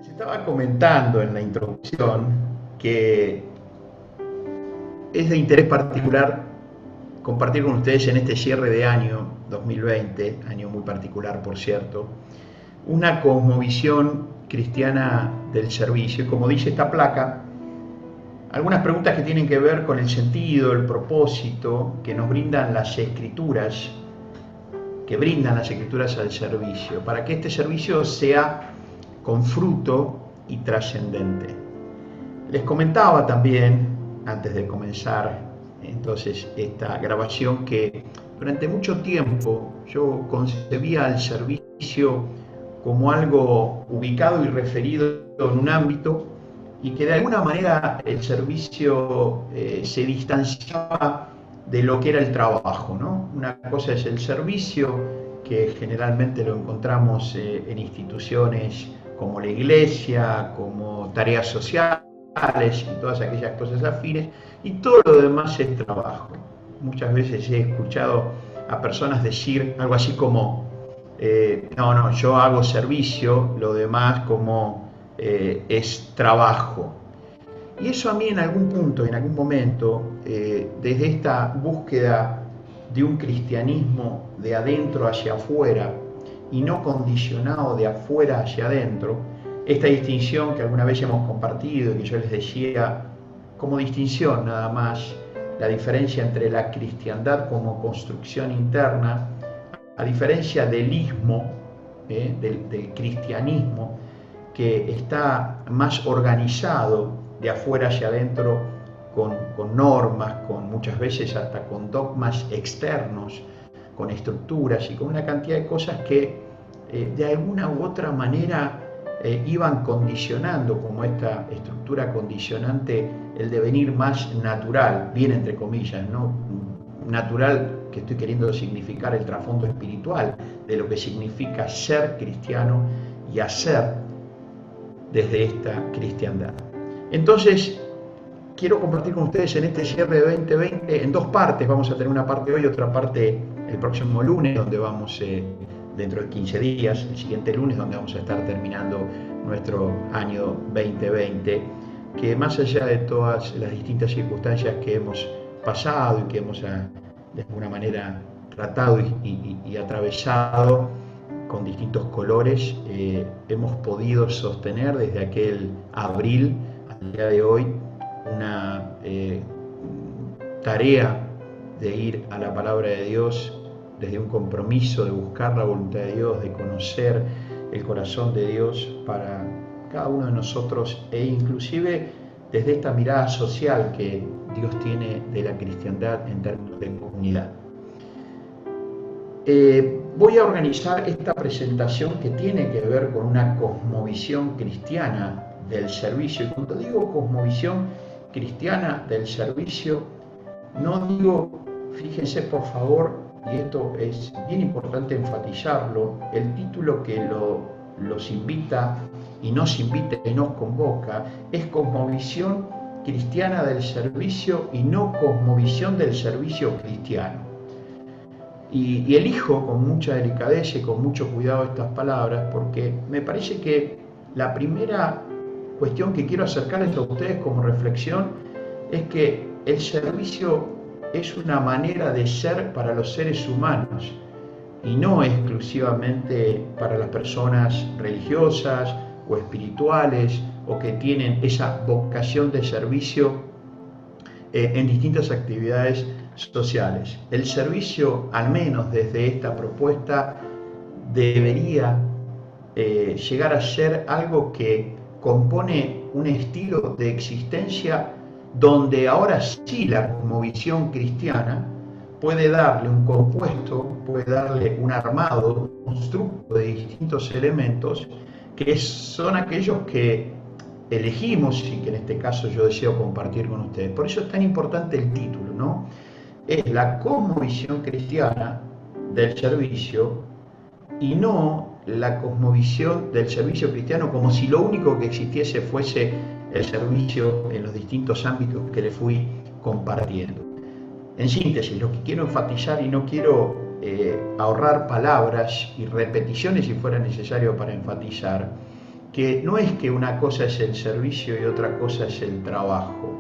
Les estaba comentando en la introducción que es de interés particular compartir con ustedes en este cierre de año 2020, año muy particular por cierto, una cosmovisión cristiana del servicio. Y como dice esta placa, algunas preguntas que tienen que ver con el sentido, el propósito que nos brindan las escrituras, que brindan las escrituras al servicio, para que este servicio sea con fruto y trascendente. Les comentaba también, antes de comenzar entonces esta grabación, que durante mucho tiempo yo concebía el servicio como algo ubicado y referido en un ámbito, y que de alguna manera el servicio se distanciaba de lo que era el trabajo, ¿no? Una cosa es el servicio, que generalmente lo encontramos en instituciones como la iglesia, como tareas sociales y todas aquellas cosas afines, y todo lo demás es trabajo. Muchas veces he escuchado a personas decir algo así como, no, yo hago servicio, lo demás como es trabajo. Y eso a mí en algún punto, en algún momento, desde esta búsqueda de un cristianismo de adentro hacia afuera y no condicionado de afuera hacia adentro, esta distinción que alguna vez hemos compartido y que yo les decía como distinción nada más, la diferencia entre la cristiandad como construcción interna, a diferencia del ismo, del cristianismo, que está más organizado de afuera hacia adentro, con normas, con muchas veces hasta con dogmas externos, con estructuras y con una cantidad de cosas que de alguna u otra manera iban condicionando, como esta estructura condicionante, el devenir más natural, bien entre comillas, ¿no? Natural, que estoy queriendo significar el trasfondo espiritual de lo que significa ser cristiano y hacer desde esta cristiandad. Entonces, quiero compartir con ustedes en este cierre de 2020 en dos partes. Vamos a tener una parte hoy, otra parte el próximo lunes, donde vamos dentro de 15 días, el siguiente lunes, donde vamos a estar terminando nuestro año 2020, que más allá de todas las distintas circunstancias que hemos pasado y que hemos de alguna manera tratado y atravesado con distintos colores, hemos podido sostener desde aquel abril al día de hoy una tarea de ir a la palabra de Dios desde un compromiso de buscar la voluntad de Dios, de conocer el corazón de Dios para cada uno de nosotros, e inclusive desde esta mirada social que Dios tiene de la cristiandad en términos de comunidad. Voy a organizar esta presentación que tiene que ver con una cosmovisión cristiana del servicio. Y cuando digo cosmovisión cristiana del servicio, no digo, fíjense por favor, y esto es bien importante enfatizarlo, el título que los invita y nos invita y nos convoca es cosmovisión cristiana del servicio y no cosmovisión del servicio cristiano. Y elijo con mucha delicadeza y con mucho cuidado estas palabras, porque me parece que la primera cuestión que quiero acercarles a ustedes como reflexión es que el servicio es una manera de ser para los seres humanos y no exclusivamente para las personas religiosas o espirituales o que tienen esa vocación de servicio en distintas actividades sociales. El servicio, al menos desde esta propuesta, debería llegar a ser algo que compone un estilo de existencia donde ahora sí la cosmovisión cristiana puede darle un compuesto, puede darle un armado, un constructo de distintos elementos que son aquellos que elegimos y que en este caso yo deseo compartir con ustedes. Por eso es tan importante el título, ¿no? Es la cosmovisión cristiana del servicio y no la cosmovisión del servicio cristiano como si lo único que existiese fuese el servicio en los distintos ámbitos que le fui compartiendo. En síntesis, lo que quiero enfatizar, y no quiero ahorrar palabras y repeticiones si fuera necesario para enfatizar, que no es que una cosa es el servicio y otra cosa es el trabajo.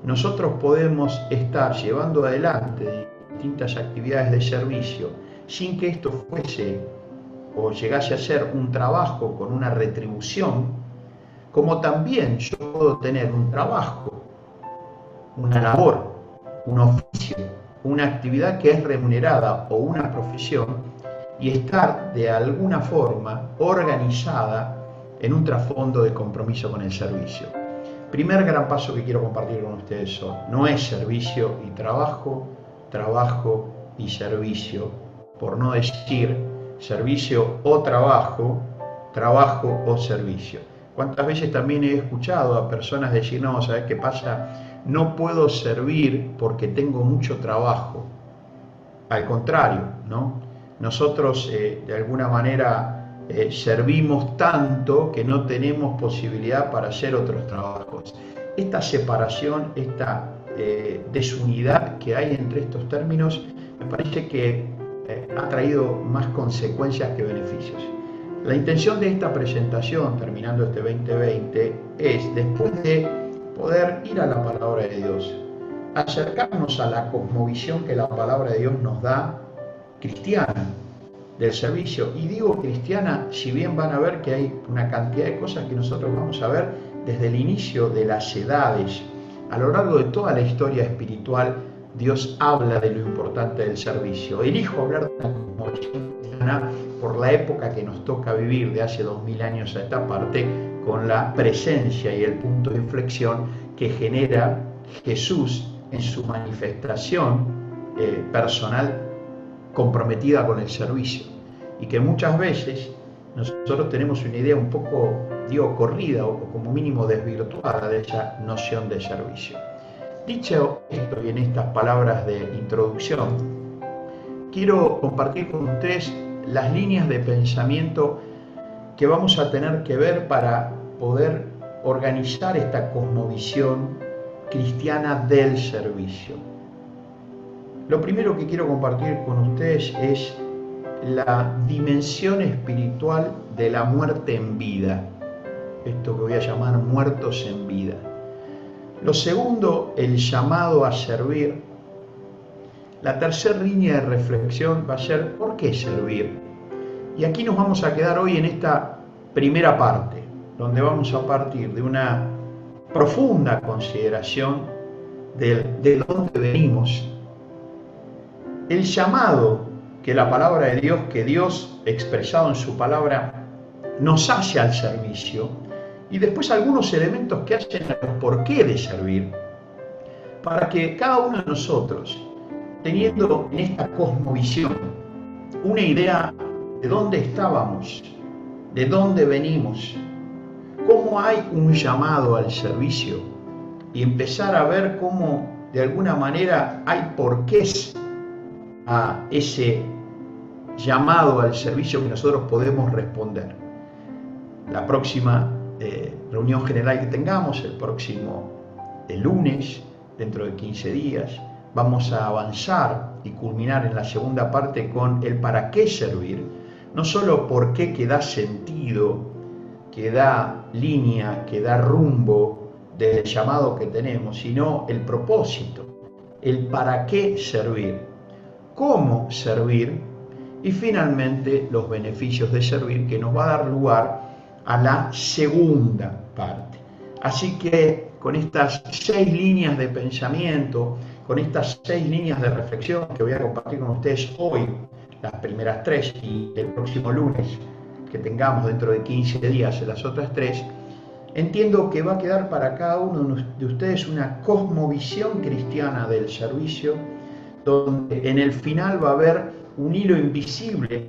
Nosotros podemos estar llevando adelante distintas actividades de servicio sin que esto fuese o llegase a ser un trabajo con una retribución, como también yo puedo tener un trabajo, una labor, un oficio, una actividad que es remunerada o una profesión y estar de alguna forma organizada en un trasfondo de compromiso con el servicio. Primer gran paso que quiero compartir con ustedes hoy: no es servicio y trabajo, trabajo y servicio, por no decir servicio o trabajo, trabajo o servicio. ¿Cuántas veces también he escuchado a personas decir, no, ¿sabes qué pasa? No puedo servir porque tengo mucho trabajo. Al contrario, ¿no? Nosotros de alguna manera servimos tanto que no tenemos posibilidad para hacer otros trabajos. Esta separación, esta desunidad que hay entre estos términos, me parece que ha traído más consecuencias que beneficios. La intención de esta presentación, terminando este 2020, es, después de poder ir a la palabra de Dios, acercarnos a la cosmovisión que la palabra de Dios nos da, cristiana, del servicio. Y digo cristiana, si bien van a ver que hay una cantidad de cosas que nosotros vamos a ver desde el inicio de las edades. A lo largo de toda la historia espiritual, Dios habla de lo importante del servicio. Elijo hablar de la cosmovisión cristiana por la época que nos toca vivir, de hace 2000 años a esta parte, con la presencia y el punto de inflexión que genera Jesús en su manifestación personal comprometida con el servicio, y que muchas veces nosotros tenemos una idea un poco, corrida o como mínimo desvirtuada de esa noción de servicio. Dicho esto y en estas palabras de introducción, quiero compartir con ustedes las líneas de pensamiento que vamos a tener que ver para poder organizar esta cosmovisión cristiana del servicio. Lo primero que quiero compartir con ustedes es la dimensión espiritual de la muerte en vida, esto que voy a llamar muertos en vida. Lo segundo, el llamado a servir. La tercera línea de reflexión va a ser ¿por qué servir? Y aquí nos vamos a quedar hoy en esta primera parte, donde vamos a partir de una profunda consideración de dónde venimos, el llamado que la palabra de Dios, que Dios expresado en su palabra, nos hace al servicio, y después algunos elementos que hacen al porqué de servir, para que cada uno de nosotros, teniendo en esta cosmovisión una idea de dónde estábamos, de dónde venimos, cómo hay un llamado al servicio, y empezar a ver cómo de alguna manera hay porqués a ese llamado al servicio que nosotros podemos responder. La próxima reunión general que tengamos, el próximo lunes, dentro de 15 días, vamos a avanzar y culminar en la segunda parte con el para qué servir, no solo por qué, que da sentido, que da línea, que da rumbo del llamado que tenemos, sino el propósito, el para qué servir, cómo servir y finalmente los beneficios de servir, que nos va a dar lugar a la segunda parte. Así que con estas 6 líneas de pensamiento, con estas 6 líneas de reflexión que voy a compartir con ustedes hoy, las primeras 3 y el próximo lunes que tengamos dentro de 15 días las otras 3, entiendo que va a quedar para cada uno de ustedes una cosmovisión cristiana del servicio, donde en el final va a haber un hilo invisible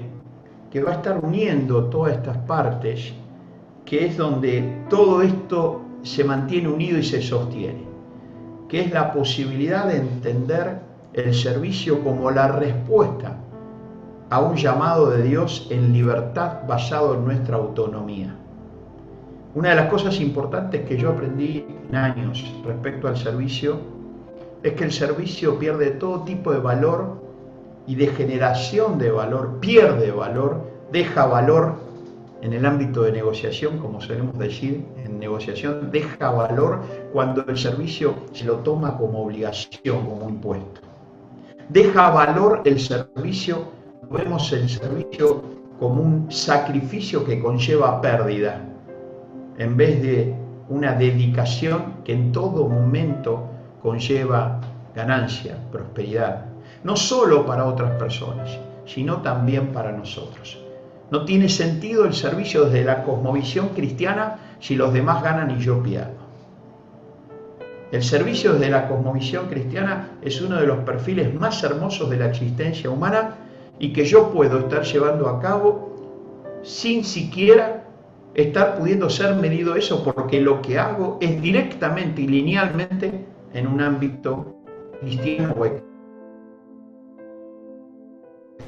que va a estar uniendo todas estas partes, que es donde todo esto se mantiene unido y se sostiene, que es la posibilidad de entender el servicio como la respuesta a un llamado de Dios en libertad basado en nuestra autonomía. Una de las cosas importantes que yo aprendí en años respecto al servicio es que el servicio pierde todo tipo de valor y de generación de valor, pierde valor, deja valor en el ámbito de negociación, como solemos decir, en negociación deja valor cuando el servicio se lo toma como obligación, como impuesto. Deja valor el servicio, vemos el servicio como un sacrificio que conlleva pérdida, en vez de una dedicación que en todo momento conlleva ganancia, prosperidad, no solo para otras personas, sino también para nosotros. No tiene sentido el servicio desde la cosmovisión cristiana si los demás ganan y yo pierdo. El servicio desde la cosmovisión cristiana es uno de los perfiles más hermosos de la existencia humana y que yo puedo estar llevando a cabo sin siquiera estar pudiendo ser medido eso, porque lo que hago es directamente y linealmente en un ámbito cristiano o eclesiástico.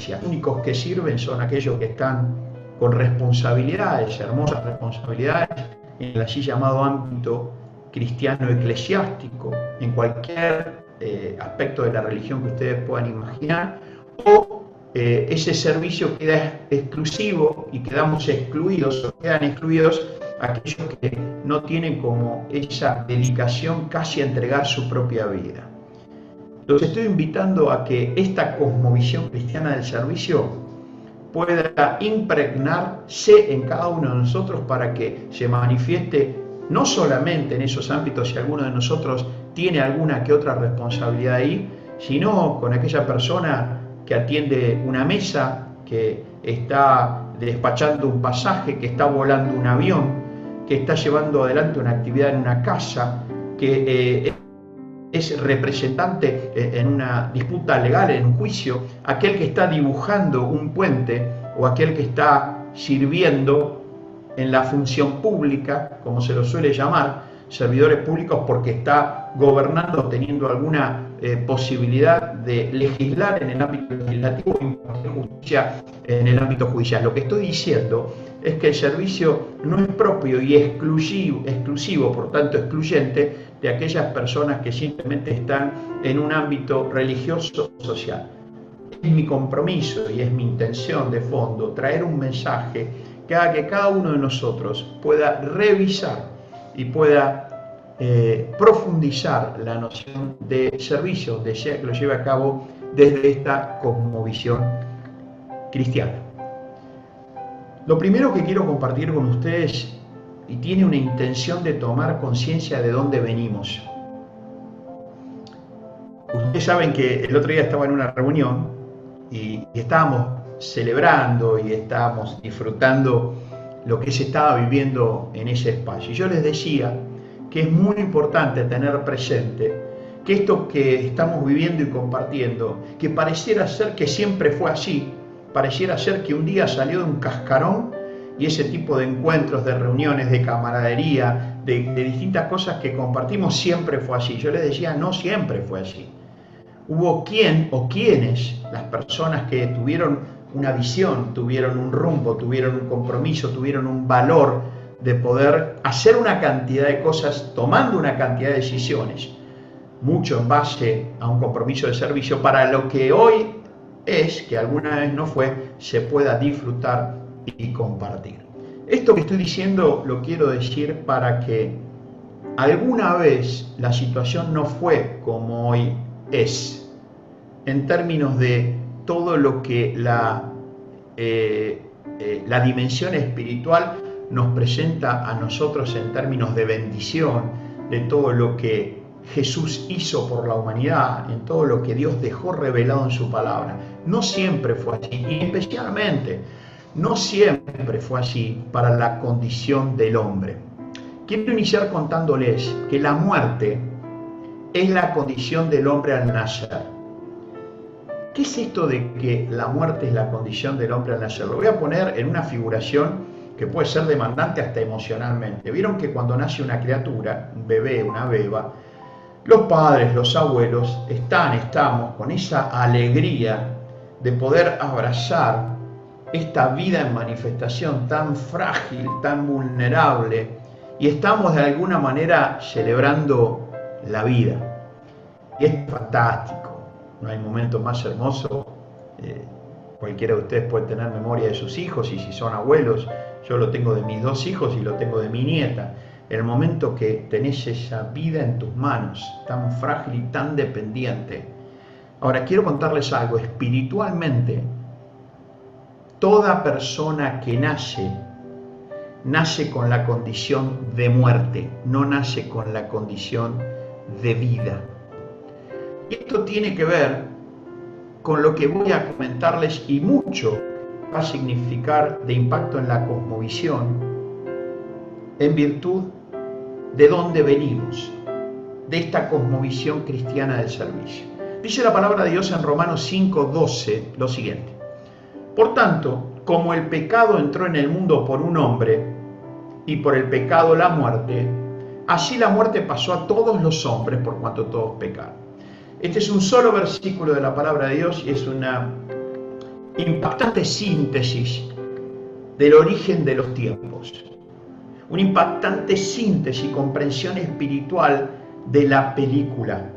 Los únicos que sirven son aquellos que están con responsabilidades, hermosas responsabilidades, en el así llamado ámbito cristiano eclesiástico, en cualquier aspecto de la religión que ustedes puedan imaginar, o ese servicio queda exclusivo y quedamos excluidos, o quedan excluidos aquellos que no tienen como esa dedicación casi a entregar su propia vida. Los estoy invitando a que esta cosmovisión cristiana del servicio pueda impregnarse en cada uno de nosotros para que se manifieste no solamente en esos ámbitos si alguno de nosotros tiene alguna que otra responsabilidad ahí, sino con aquella persona que atiende una mesa, que está despachando un pasaje, que está volando un avión, que está llevando adelante una actividad en una casa, que es representante en una disputa legal, en un juicio, aquel que está dibujando un puente o aquel que está sirviendo en la función pública, como se lo suele llamar, servidores públicos porque está gobernando, teniendo alguna posibilidad de legislar en el ámbito legislativo y impartir justicia en el ámbito judicial. Lo que estoy diciendo es que el servicio no es propio y exclusivo, por tanto excluyente, de aquellas personas que simplemente están en un ámbito religioso o social. Es mi compromiso y es mi intención de fondo traer un mensaje que haga que cada uno de nosotros pueda revisar y pueda profundizar la noción de servicio, desea que lo lleve a cabo desde esta cosmovisión cristiana. Lo primero que quiero compartir con ustedes, y tiene una intención de tomar conciencia de dónde venimos. Ustedes saben que el otro día estaba en una reunión y estábamos celebrando y estábamos disfrutando lo que se estaba viviendo en ese espacio. Y yo les decía que es muy importante tener presente que esto que estamos viviendo y compartiendo, que pareciera ser que siempre fue así, pareciera ser que un día salió de un cascarón y ese tipo de encuentros, de reuniones, de camaradería, de distintas cosas que compartimos siempre fue así. Yo les decía, no siempre fue así. Hubo quien o quienes, las personas que tuvieron una visión, tuvieron un rumbo, tuvieron un compromiso, tuvieron un valor de poder hacer una cantidad de cosas, tomando una cantidad de decisiones, mucho en base a un compromiso de servicio, para lo que hoy es, que alguna vez no fue, se pueda disfrutar y compartir. Esto que estoy diciendo lo quiero decir para que alguna vez la situación no fue como hoy es, en términos de todo lo que la dimensión espiritual nos presenta a nosotros en términos de bendición, de todo lo que Jesús hizo por la humanidad, en todo lo que Dios dejó revelado en su palabra. No siempre fue así, y especialmente no siempre fue así para la condición del hombre. Quiero iniciar contándoles que la muerte es la condición del hombre al nacer. ¿Qué es esto de que la muerte es la condición del hombre al nacer? Lo voy a poner en una figuración que puede ser demandante hasta emocionalmente. Vieron que cuando nace una criatura, un bebé, una beba, los padres, los abuelos, estamos con esa alegría de poder abrazar esta vida en manifestación tan frágil, tan vulnerable, y estamos de alguna manera celebrando la vida. Y es fantástico, no hay momento más hermoso. Cualquiera de ustedes puede tener memoria de sus hijos, y si son abuelos, Yo lo tengo de mis 2 hijos y lo tengo de mi nieta. En el momento que tenés esa vida en tus manos, tan frágil y tan dependiente. Ahora, quiero contarles algo. Espiritualmente, toda persona que nace con la condición de muerte, no nace con la condición de vida. Y esto tiene que ver con lo que voy a comentarles, y mucho va a significar de impacto en la cosmovisión, en virtud de dónde venimos, de esta cosmovisión cristiana del servicio. Dice la palabra de Dios en Romanos 5:12 lo siguiente: por tanto, como el pecado entró en el mundo por un hombre, y por el pecado la muerte, así la muerte pasó a todos los hombres por cuanto todos pecaron. Este es un solo versículo de la palabra de Dios y es una impactante síntesis del origen de los tiempos. Una impactante síntesis y comprensión espiritual de la película.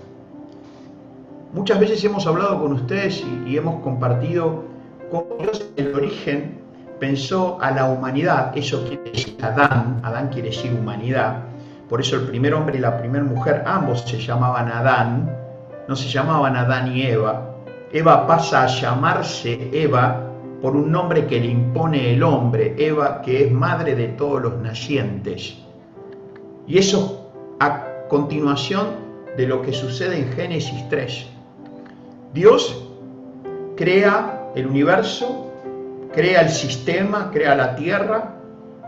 Muchas veces hemos hablado con ustedes y hemos compartido cómo Dios en el origen pensó a la humanidad. Eso quiere decir Adán. Adán quiere decir humanidad. Por eso el primer hombre y la primera mujer, ambos se llamaban Adán. No se llamaban Adán y Eva. Eva pasa a llamarse Eva por un nombre que le impone el hombre, Eva, que es madre de todos los nacientes. Y eso a continuación de lo que sucede en Génesis 3. Dios crea el universo, crea el sistema, crea la tierra,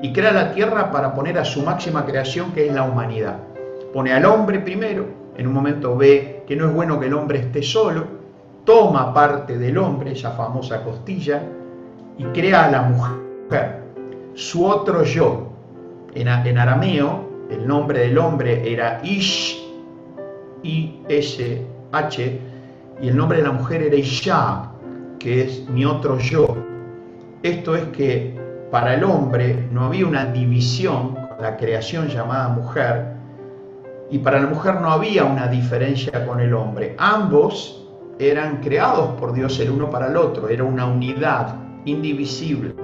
y crea la tierra para poner a su máxima creación, que es la humanidad. Pone al hombre primero, en un momento ve que no es bueno que el hombre esté solo, toma parte del hombre, esa famosa costilla, y crea a la mujer, su otro yo. En arameo, el nombre del hombre era Ish, I-S-H, y el nombre de la mujer era Isha, que es mi otro yo. Esto es que para el hombre no había una división con la creación llamada mujer, y para la mujer no había una diferencia con el hombre. Ambos eran creados por Dios el uno para el otro, era una unidad indivisible.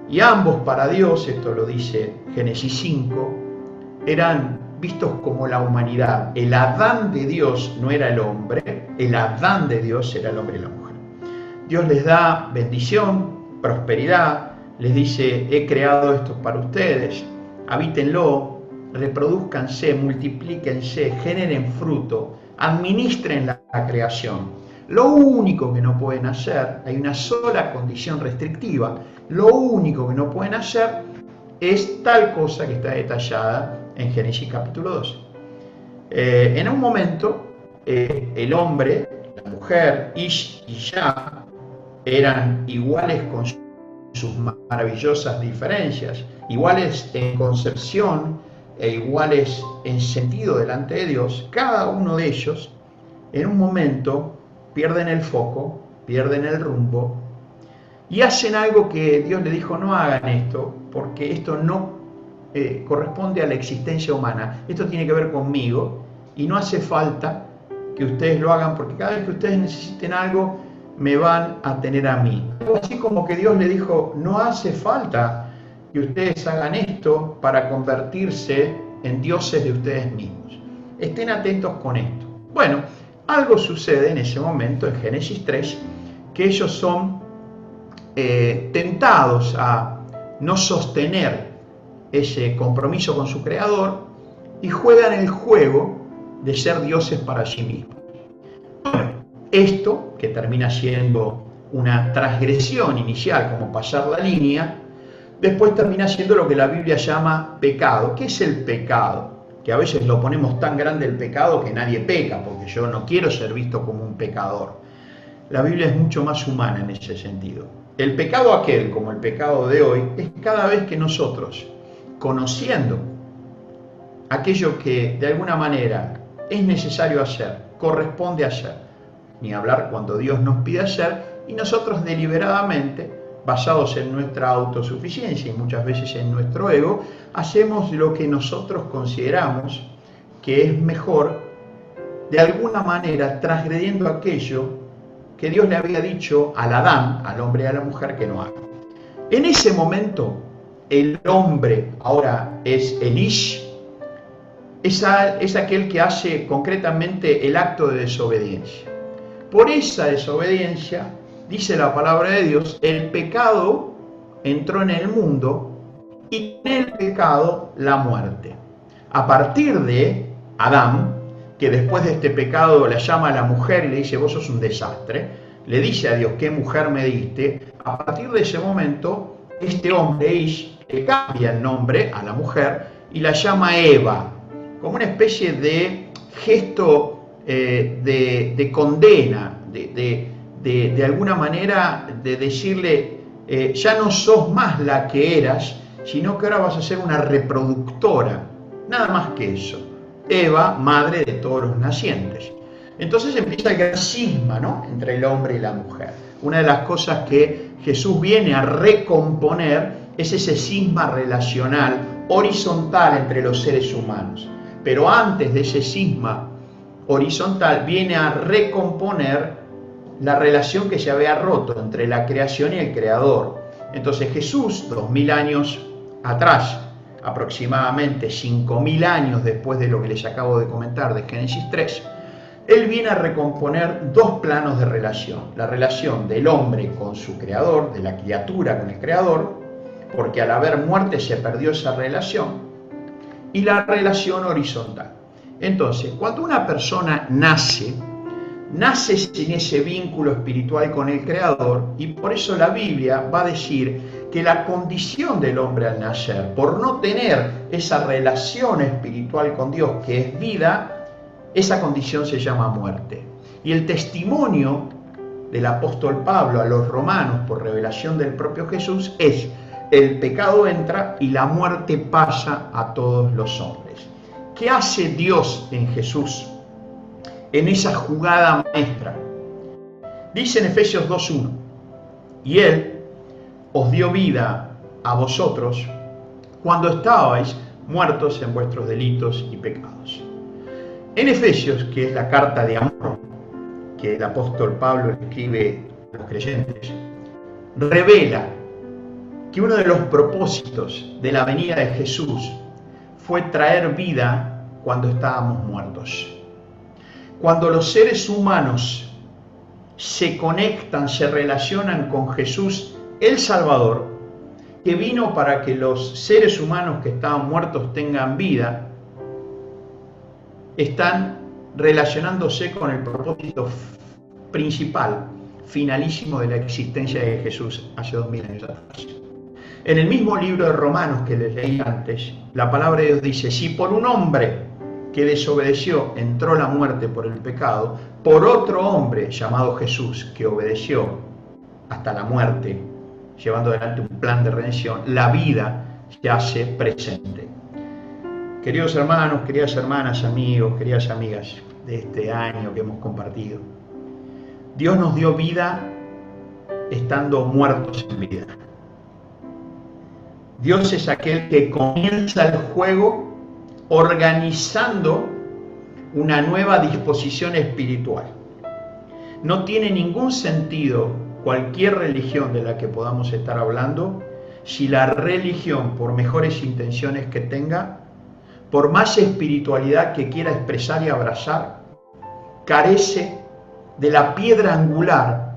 Y ambos para Dios, esto lo dice Génesis 5, eran vistos como la humanidad. El Adán de Dios no era el hombre, el Adán de Dios era el hombre y la mujer. Dios les da bendición, prosperidad, les dice: he creado esto para ustedes, habítenlo, reproduzcanse, multiplíquense, generen fruto, administren la creación. Lo único que no pueden hacer, hay una sola condición restrictiva, lo único que no pueden hacer es tal cosa que está detallada en Génesis capítulo 12. En un momento, el hombre, la mujer, Ish y Ya, eran iguales con sus maravillosas diferencias, iguales en concepción e iguales en sentido delante de Dios. Cada uno de ellos, en un momento, pierden el foco, pierden el rumbo y hacen algo que Dios le dijo: no hagan esto, porque esto no corresponde a la existencia humana, esto tiene que ver conmigo y no hace falta que ustedes lo hagan, porque cada vez que ustedes necesiten algo me van a tener a mí. Así como que Dios le dijo: no hace falta que ustedes hagan esto para convertirse en dioses de ustedes mismos. Estén atentos con esto. Bueno, algo sucede en ese momento en Génesis 3, que ellos son tentados a no sostener ese compromiso con su creador y juegan el juego de ser dioses para sí mismos. Bueno, esto, que termina siendo una transgresión inicial, como pasar la línea, después termina siendo lo que la Biblia llama pecado. ¿Qué es el pecado? Que a veces lo ponemos tan grande el pecado que nadie peca, porque yo no quiero ser visto como un pecador. La Biblia es mucho más humana en ese sentido. El pecado aquel, como el pecado de hoy, es cada vez que nosotros, conociendo aquello que de alguna manera es necesario hacer, corresponde hacer, ni hablar cuando Dios nos pide hacer, y nosotros deliberadamente, basados en nuestra autosuficiencia y muchas veces en nuestro ego, hacemos lo que nosotros consideramos que es mejor, de alguna manera transgrediendo aquello que Dios le había dicho al Adán, al hombre y a la mujer, que no haga. En ese momento, el hombre, ahora es el Ish, es aquel que hace concretamente el acto de desobediencia. Por esa desobediencia, dice la palabra de Dios, el pecado entró en el mundo y en el pecado la muerte. A partir de Adán, que después de este pecado la llama a la mujer y le dice, vos sos un desastre, le dice a Dios, ¿qué mujer me diste? A partir de ese momento, este hombre Ish le cambia el nombre a la mujer y la llama Eva, como una especie de gesto de condena, de alguna manera de decirle, ya no sos más la que eras, sino que ahora vas a ser una reproductora, nada más que eso. Eva, madre de todos los nacientes. Entonces empieza el gran cisma, ¿no?, entre el hombre y la mujer. Una de las cosas que Jesús viene a recomponer es ese cisma relacional horizontal entre los seres humanos. Pero antes de ese cisma horizontal viene a recomponer la relación que se había roto entre la creación y el creador. Entonces Jesús, 2000 años atrás, aproximadamente 5000 años después de lo que les acabo de comentar de Génesis 3, Él viene a recomponer dos planos de relación. La relación del hombre con su creador, de la criatura con el creador, porque al haber muerte se perdió esa relación, y la relación horizontal. Entonces, cuando una persona nace sin ese vínculo espiritual con el Creador, y por eso la Biblia va a decir que la condición del hombre al nacer, por no tener esa relación espiritual con Dios que es vida, esa condición se llama muerte. Y el testimonio del apóstol Pablo a los romanos por revelación del propio Jesús es: el pecado entra y la muerte pasa a todos los hombres. ¿Qué hace Dios en Jesús en esa jugada maestra? Dice en Efesios 2:1, y Él os dio vida a vosotros cuando estabais muertos en vuestros delitos y pecados. En Efesios, que es la carta de amor que el apóstol Pablo escribe a los creyentes, revela que uno de los propósitos de la venida de Jesús fue traer vida cuando estábamos muertos. Cuando los seres humanos se conectan, se relacionan con Jesús, el Salvador, que vino para que los seres humanos que estaban muertos tengan vida, están relacionándose con el propósito principal, finalísimo de la existencia de Jesús hace 2000 años atrás. En el mismo libro de Romanos que les leí antes, la palabra de Dios dice: si por un hombre que desobedeció entró la muerte por el pecado, por otro hombre llamado Jesús que obedeció hasta la muerte, llevando adelante un plan de redención, la vida se hace presente. Queridos hermanos, queridas hermanas, amigos, queridas amigas de este año que hemos compartido, Dios nos dio vida estando muertos en vida. Dios es aquel que comienza el juego organizando una nueva disposición espiritual. No tiene ningún sentido cualquier religión de la que podamos estar hablando si la religión, por mejores intenciones que tenga, por más espiritualidad que quiera expresar y abrazar, carece de la piedra angular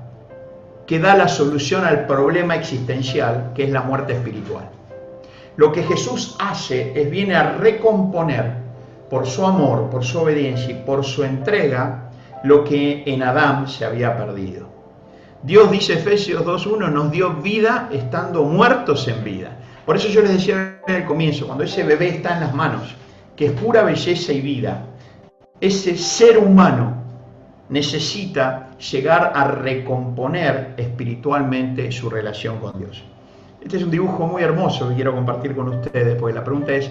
que da la solución al problema existencial, que es la muerte espiritual. Lo que Jesús hace es viene a recomponer por su amor, por su obediencia y por su entrega lo que en Adán se había perdido. Dios, dice Efesios 2:1, nos dio vida estando muertos en vida. Por eso yo les decía en el comienzo, cuando ese bebé está en las manos, que es pura belleza y vida, ese ser humano necesita llegar a recomponer espiritualmente su relación con Dios. Este es un dibujo muy hermoso que quiero compartir con ustedes, porque la pregunta es: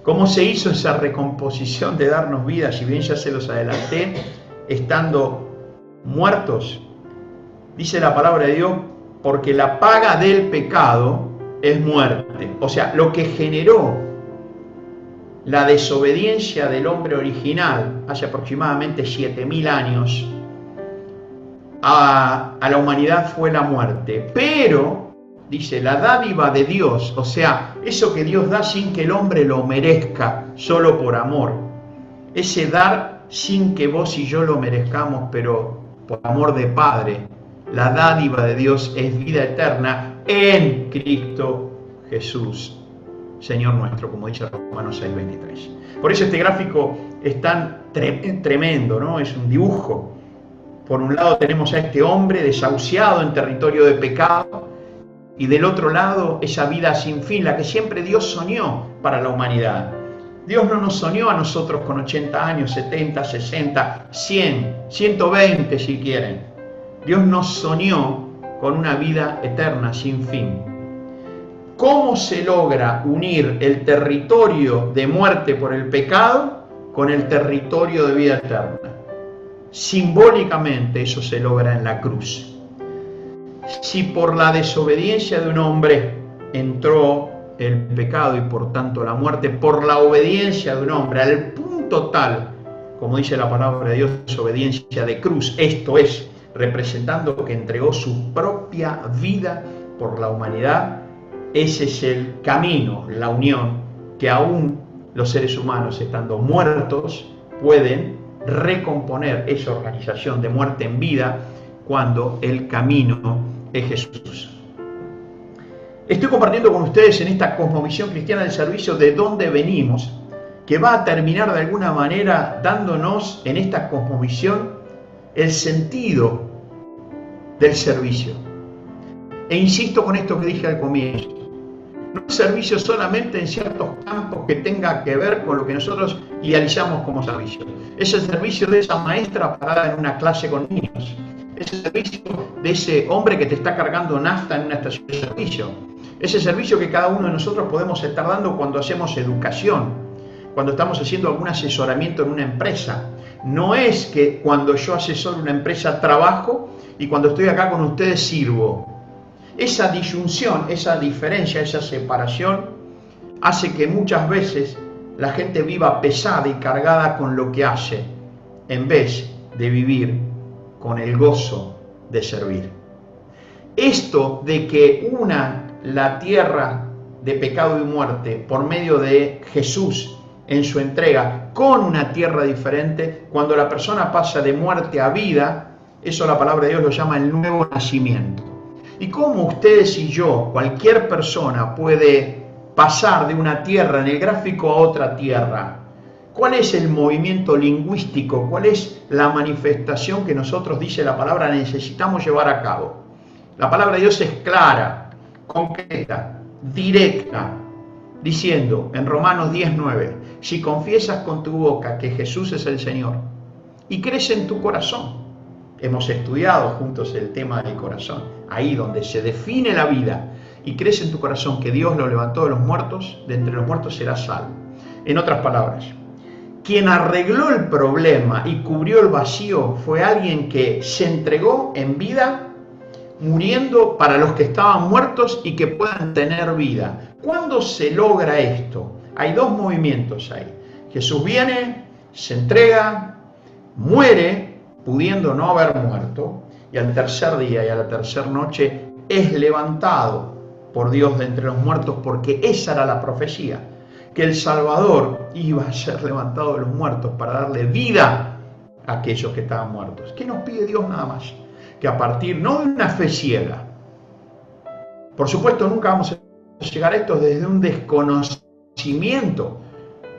¿cómo se hizo esa recomposición de darnos vida? Si bien ya se los adelanté, estando muertos, dice la palabra de Dios, porque la paga del pecado es muerte. O sea, lo que generó la desobediencia del hombre original hace aproximadamente 7000 años a la humanidad fue la muerte. Pero dice, la dádiva de Dios, o sea, eso que Dios da sin que el hombre lo merezca, solo por amor. Ese dar sin que vos y yo lo merezcamos, pero por amor de Padre. La dádiva de Dios es vida eterna en Cristo Jesús, Señor nuestro, como dice Romanos 6:23. Por eso este gráfico es tan tremendo, ¿no? Es un dibujo. Por un lado tenemos a este hombre desahuciado en territorio de pecado, y del otro lado esa vida sin fin, la que siempre Dios soñó para la humanidad. Dios no nos soñó a nosotros con 80 años, 70, 60, 100, 120 si quieren. Dios nos soñó con una vida eterna sin fin. ¿Cómo se logra unir el territorio de muerte por el pecado con el territorio de vida eterna? Simbólicamente eso se logra en la cruz. Si por la desobediencia de un hombre entró el pecado y por tanto la muerte, por la obediencia de un hombre, al punto tal, como dice la palabra de Dios, obediencia de cruz, esto es, representando que entregó su propia vida por la humanidad, ese es el camino, la unión, que aún los seres humanos, estando muertos, pueden recomponer esa organización de muerte en vida cuando el camino es Jesús. Estoy compartiendo con ustedes en esta cosmovisión cristiana del servicio de dónde venimos, que va a terminar de alguna manera dándonos en esta cosmovisión el sentido del servicio. E insisto con esto que dije al comienzo, no es servicio solamente en ciertos campos que tenga que ver con lo que nosotros idealizamos como servicio. Es el servicio de esa maestra parada en una clase con niños. Es el servicio de ese hombre que te está cargando nafta en una estación de servicio. Es el servicio que cada uno de nosotros podemos estar dando cuando hacemos educación, cuando estamos haciendo algún asesoramiento en una empresa. No es que cuando yo asesoro una empresa trabajo y cuando estoy acá con ustedes sirvo. Esa disyunción, esa diferencia, esa separación hace que muchas veces la gente viva pesada y cargada con lo que hace, en vez de vivir con el gozo de servir. Esto de que una la tierra de pecado y muerte por medio de Jesús en su entrega con una tierra diferente, cuando la persona pasa de muerte a vida, eso la palabra de Dios lo llama el nuevo nacimiento. Y cómo ustedes y yo, cualquier persona puede pasar de una tierra en el gráfico a otra tierra. ¿Cuál es el movimiento lingüístico? ¿Cuál es la manifestación que nosotros, dice la palabra, necesitamos llevar a cabo? La palabra de Dios es clara, concreta, directa, diciendo en Romanos 10:9, si confiesas con tu boca que Jesús es el Señor y crees en tu corazón, hemos estudiado juntos el tema del corazón, ahí donde se define la vida, y crees en tu corazón que Dios lo levantó de los muertos, de entre los muertos serás salvo. En otras palabras, quien arregló el problema y cubrió el vacío fue alguien que se entregó en vida, muriendo para los que estaban muertos y que puedan tener vida. ¿Cuándo se logra esto? Hay dos movimientos ahí. Jesús viene, se entrega, muere, pudiendo no haber muerto, y al tercer día y a la tercera noche es levantado por Dios de entre los muertos, porque esa era la profecía, que el Salvador iba a ser levantado de los muertos para darle vida a aquellos que estaban muertos. ¿Qué nos pide Dios nada más? Que a partir, no de una fe ciega, por supuesto nunca vamos a llegar a esto desde un desconocimiento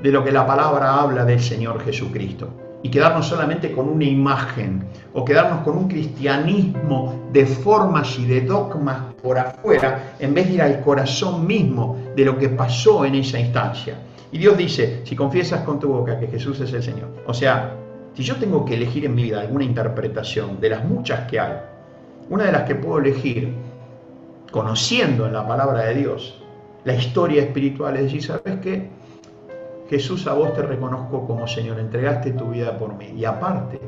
de lo que la palabra habla del Señor Jesucristo, y quedarnos solamente con una imagen, o quedarnos con un cristianismo de formas y de dogmas por afuera, en vez de ir al corazón mismo de lo que pasó en esa instancia. Y Dios dice, si confiesas con tu boca que Jesús es el Señor, o sea, si yo tengo que elegir en mi vida alguna interpretación de las muchas que hay, una de las que puedo elegir, conociendo en la palabra de Dios la historia espiritual, es decir, ¿sabes qué? Jesús, a vos te reconozco como Señor, entregaste tu vida por mí, y aparte,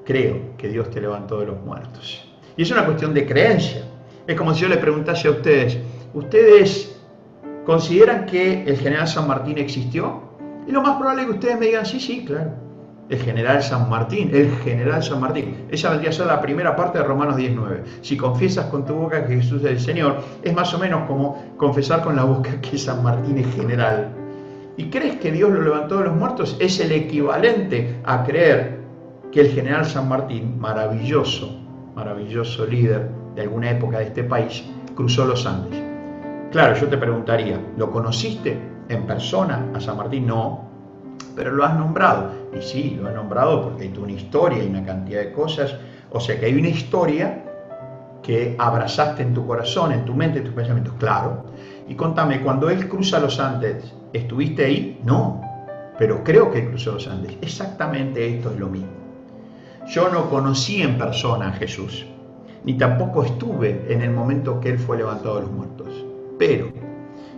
creo que Dios te levantó de los muertos. Y es una cuestión de creencia. Es como si yo le preguntase a ustedes, ¿ustedes consideran que el general San Martín existió? Y lo más probable es que ustedes me digan, sí, claro. El general San Martín, el general San Martín. Esa vendría a ser la primera parte de Romanos 19. Si confiesas con tu boca que Jesús es el Señor, es más o menos como confesar con la boca que San Martín es general. ¿Y crees que Dios lo levantó de los muertos? Es el equivalente a creer que el general San Martín, maravilloso líder de alguna época de este país, cruzó los Andes. Claro, yo te preguntaría, ¿lo conociste en persona a San Martín? No, pero lo has nombrado. Y sí, lo he nombrado porque hay una historia y una cantidad de cosas. O sea que hay una historia que abrazaste en tu corazón, en tu mente, en tus pensamientos. Claro. Y contame, cuando él cruza los Andes, ¿estuviste ahí? No, pero creo que él cruzó los Andes. Exactamente esto es lo mismo. Yo no conocí en persona a Jesús, ni tampoco estuve en el momento que él fue levantado de los muertos. Pero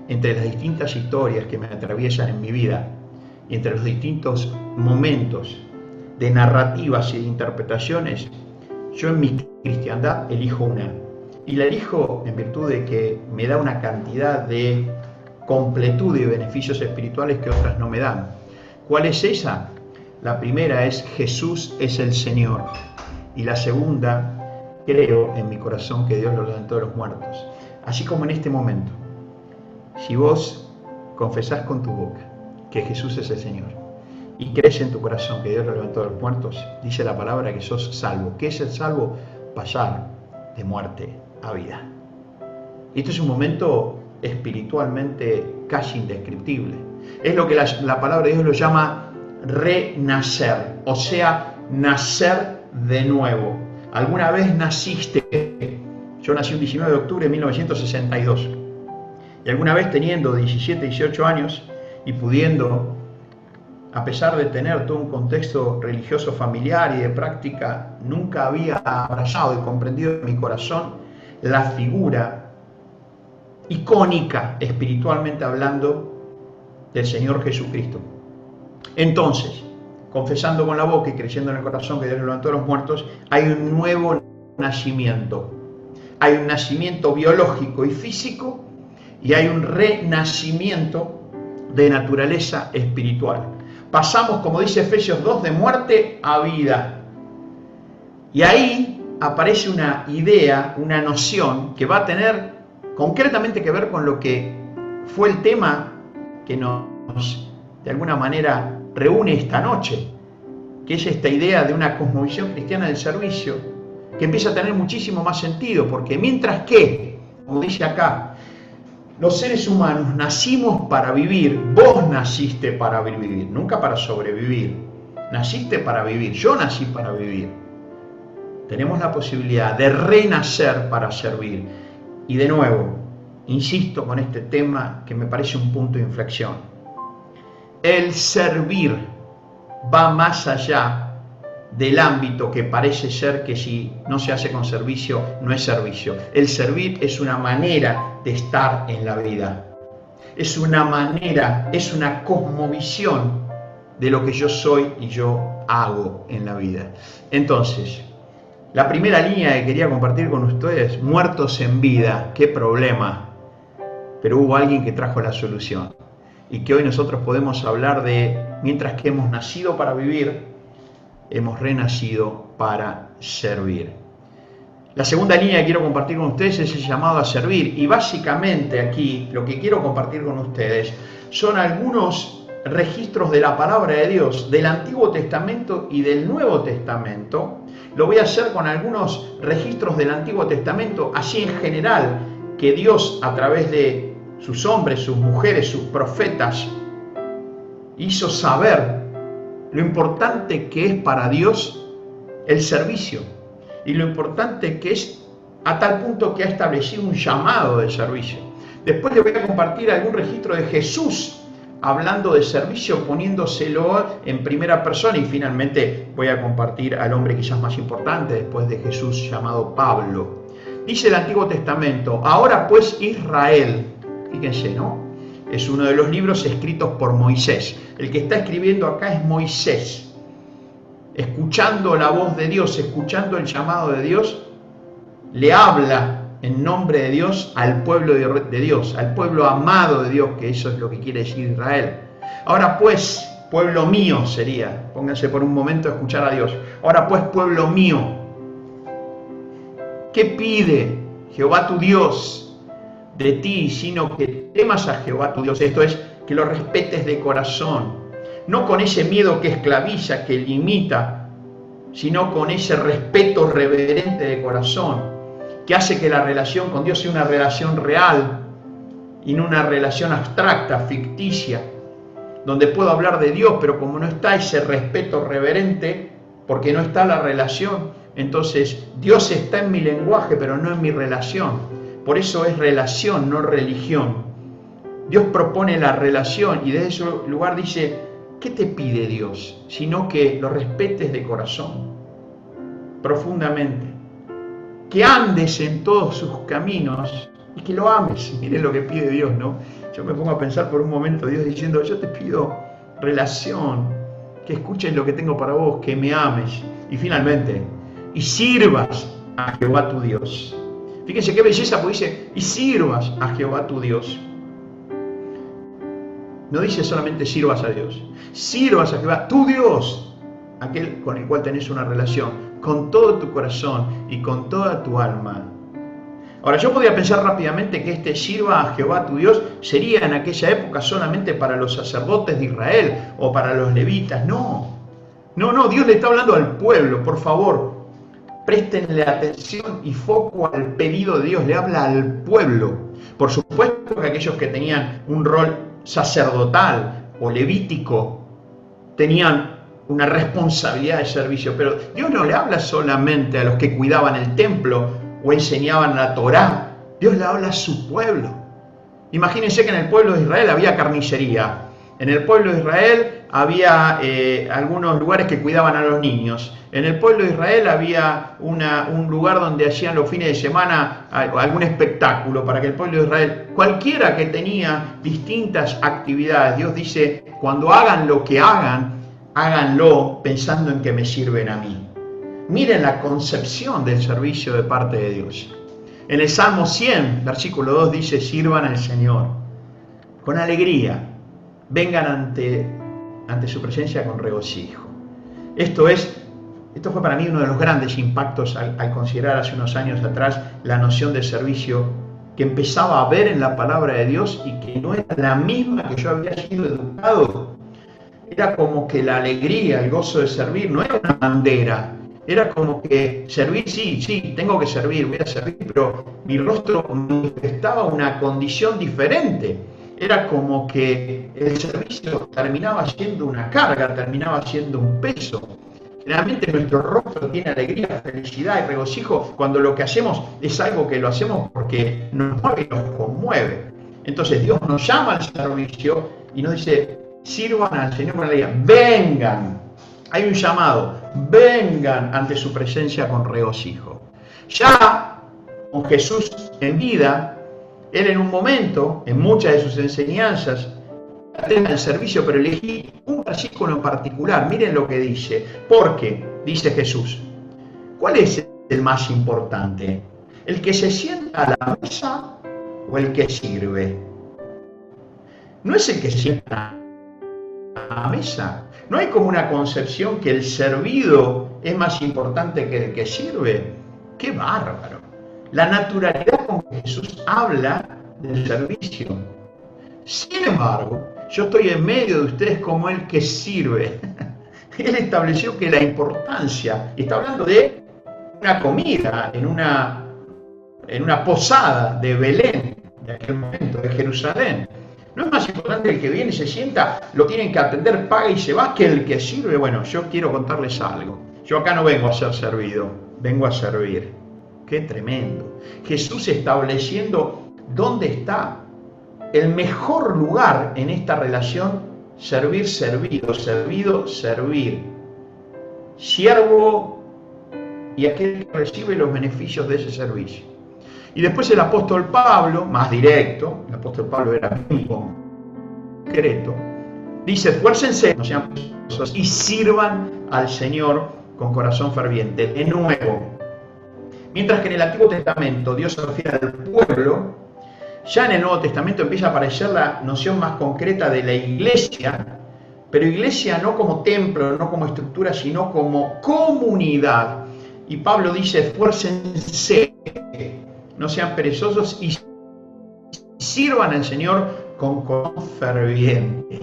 entre las distintas historias que me atraviesan en mi vida y entre los distintos momentos de narrativas y de interpretaciones, yo en mi cristiandad elijo una. Y la elijo en virtud de que me da una cantidad de completud y beneficios espirituales que otras no me dan. ¿Cuál es esa? La primera es Jesús es el Señor. Y la segunda, creo en mi corazón que Dios lo levantó de los muertos. Así como en este momento, si vos confesás con tu boca que Jesús es el Señor y crees en tu corazón que Dios lo levantó de los muertos, dice la palabra que sos salvo. ¿Qué es el salvo? Pasar de muerte a vida. Y esto es un momento espiritualmente casi indescriptible. Es lo que la palabra de Dios lo llama renacer, o sea, nacer de nuevo. ¿Alguna vez naciste? Yo nací un 19 de octubre de 1962. Y alguna vez teniendo 17, 18 años y pudiendo, a pesar de tener todo un contexto religioso familiar y de práctica, nunca había abrazado y comprendido en mi corazón la figura icónica, espiritualmente hablando, del Señor Jesucristo. Entonces, confesando con la boca y creyendo en el corazón que Dios lo levantó de los muertos, hay un nuevo nacimiento. Hay un nacimiento biológico y físico y hay un renacimiento de naturaleza espiritual. Pasamos, como dice Efesios 2, de muerte a vida. Y ahí aparece una idea, una noción que va a tener concretamente que ver con lo que fue el tema que nos, de alguna manera, reúne esta noche, que es esta idea de una cosmovisión cristiana del servicio, que empieza a tener muchísimo más sentido, porque mientras que, como dice acá, los seres humanos nacimos para vivir, vos naciste para vivir, nunca para sobrevivir, naciste para vivir, yo nací para vivir. Tenemos la posibilidad de renacer para servir. Y de nuevo, insisto con este tema que me parece un punto de inflexión. El servir va más allá del ámbito que parece ser que si no se hace con servicio, no es servicio. El servir es una manera de estar en la vida. Es una manera, es una cosmovisión de lo que yo soy y yo hago en la vida. Entonces, la primera línea que quería compartir con ustedes, muertos en vida, qué problema. Pero hubo alguien que trajo la solución. Y que hoy nosotros podemos hablar de, mientras que hemos nacido para vivir, hemos renacido para servir. La segunda línea que quiero compartir con ustedes es el llamado a servir. Y básicamente aquí lo que quiero compartir con ustedes son algunos registros de la palabra de Dios del Antiguo Testamento y del Nuevo Testamento. Lo voy a hacer con algunos registros del Antiguo Testamento, así en general, que Dios a través de sus hombres, sus mujeres, sus profetas, hizo saber lo importante que es para Dios el servicio y lo importante que es a tal punto que ha establecido un llamado de servicio. Después le voy a compartir algún registro de Jesús hablando de servicio, poniéndoselo en primera persona, y finalmente voy a compartir al hombre quizás más importante después de Jesús, llamado Pablo. Dice el Antiguo Testamento: ahora pues Israel, fíjense, ¿no? Es uno de los libros escritos por Moisés. El que está escribiendo acá es Moisés. Escuchando la voz de Dios, escuchando el llamado de Dios, le habla en nombre de Dios al pueblo de Dios, al pueblo amado de Dios, que eso es lo que quiere decir Israel. Ahora pues, pueblo mío sería. Pónganse por un momento a escuchar a Dios. Ahora pues, pueblo mío, ¿qué pide Jehová tu Dios de ti, sino que temas a Jehová tu Dios? Esto es, que lo respetes de corazón, no con ese miedo que esclaviza, que limita, sino con ese respeto reverente de corazón, que hace que la relación con Dios sea una relación real y no una relación abstracta, ficticia, donde puedo hablar de Dios, pero como no está ese respeto reverente, porque no está la relación, entonces Dios está en mi lenguaje, pero no en mi relación. Por eso es relación, no religión. Dios propone la relación y desde ese lugar dice, ¿qué te pide Dios? Sino que lo respetes de corazón, profundamente, que andes en todos sus caminos y que lo ames. Miren lo que pide Dios, ¿no? Yo me pongo a pensar por un momento, Dios diciendo, yo te pido relación, que escuches lo que tengo para vos, que me ames y finalmente, y sirvas a Jehová tu Dios. Fíjense qué belleza, porque dice, y sirvas a Jehová tu Dios. No dice solamente sirvas a Dios, sirvas a Jehová, tu Dios, aquel con el cual tenés una relación, con todo tu corazón y con toda tu alma. Ahora, yo podría pensar rápidamente que este sirva a Jehová tu Dios sería en aquella época solamente para los sacerdotes de Israel o para los levitas. No, Dios le está hablando al pueblo, por favor, préstenle atención y foco al pedido de Dios, le habla al pueblo. Por supuesto que aquellos que tenían un rol sacerdotal o levítico tenían una responsabilidad de servicio, pero Dios no le habla solamente a los que cuidaban el templo o enseñaban la Torá, Dios le habla a su pueblo. Imagínense que en el pueblo de Israel había carnicería, en el pueblo de Israel había algunos lugares que cuidaban a los niños, en el pueblo de Israel había un lugar donde hacían los fines de semana algún espectáculo para que el pueblo de Israel, cualquiera que tenía distintas actividades, Dios dice, cuando hagan lo que hagan, háganlo pensando en que me sirven a mí. Miren la concepción del servicio de parte de Dios. En el Salmo 100, versículo 2 dice, sirvan al Señor con alegría, vengan ante su presencia con regocijo. Esto fue para mí uno de los grandes impactos al considerar hace unos años atrás la noción de servicio que empezaba a ver en la palabra de Dios y que no era la misma que yo había sido educado. Era como que la alegría, el gozo de servir no era una bandera. Era como que servir, sí, tengo que servir, voy a servir, pero mi rostro manifestaba una condición diferente. Era como que el servicio terminaba siendo una carga, terminaba siendo un peso. Generalmente nuestro rostro tiene alegría, felicidad y regocijo cuando lo que hacemos es algo que lo hacemos porque nos mueve y nos conmueve. Entonces Dios nos llama al servicio y nos dice, sirvan al Señor con alegría, vengan. Hay un llamado, vengan ante su presencia con regocijo. Ya con Jesús en vida, Él en un momento, en muchas de sus enseñanzas, tema del servicio, pero elegí un versículo en particular. Miren lo que dice. Porque, dice Jesús, ¿cuál es el más importante? ¿El que se sienta a la mesa o el que sirve? No es el que se sienta a la mesa. No hay como una concepción que el servido es más importante que el que sirve. ¡Qué bárbaro! La naturalidad con que Jesús habla del servicio. Sin embargo, yo estoy en medio de ustedes como el que sirve. Él estableció que la importancia, está hablando de una comida en una posada de Belén, de aquel momento, de Jerusalén. No es más importante el que viene, se sienta, lo tienen que atender, paga y se va, que el que sirve. Bueno, yo quiero contarles algo. Yo acá no vengo a ser servido, vengo a servir. ¡Qué tremendo! Jesús estableciendo dónde está el mejor lugar en esta relación, servir, servido, servido, servir. Siervo y aquel que recibe los beneficios de ese servicio. Y después el apóstol Pablo, más directo, el apóstol Pablo era muy concreto, dice, esfuércense, no sean perezosos, y sirvan al Señor con corazón ferviente. De nuevo, mientras que en el Antiguo Testamento Dios se refiere al pueblo, ya en el Nuevo Testamento empieza a aparecer la noción más concreta de la iglesia Pero iglesia no como templo, no como estructura, sino como comunidad. Y Pablo dice, esfuércense, no sean perezosos y sirvan al Señor con corazón ferviente.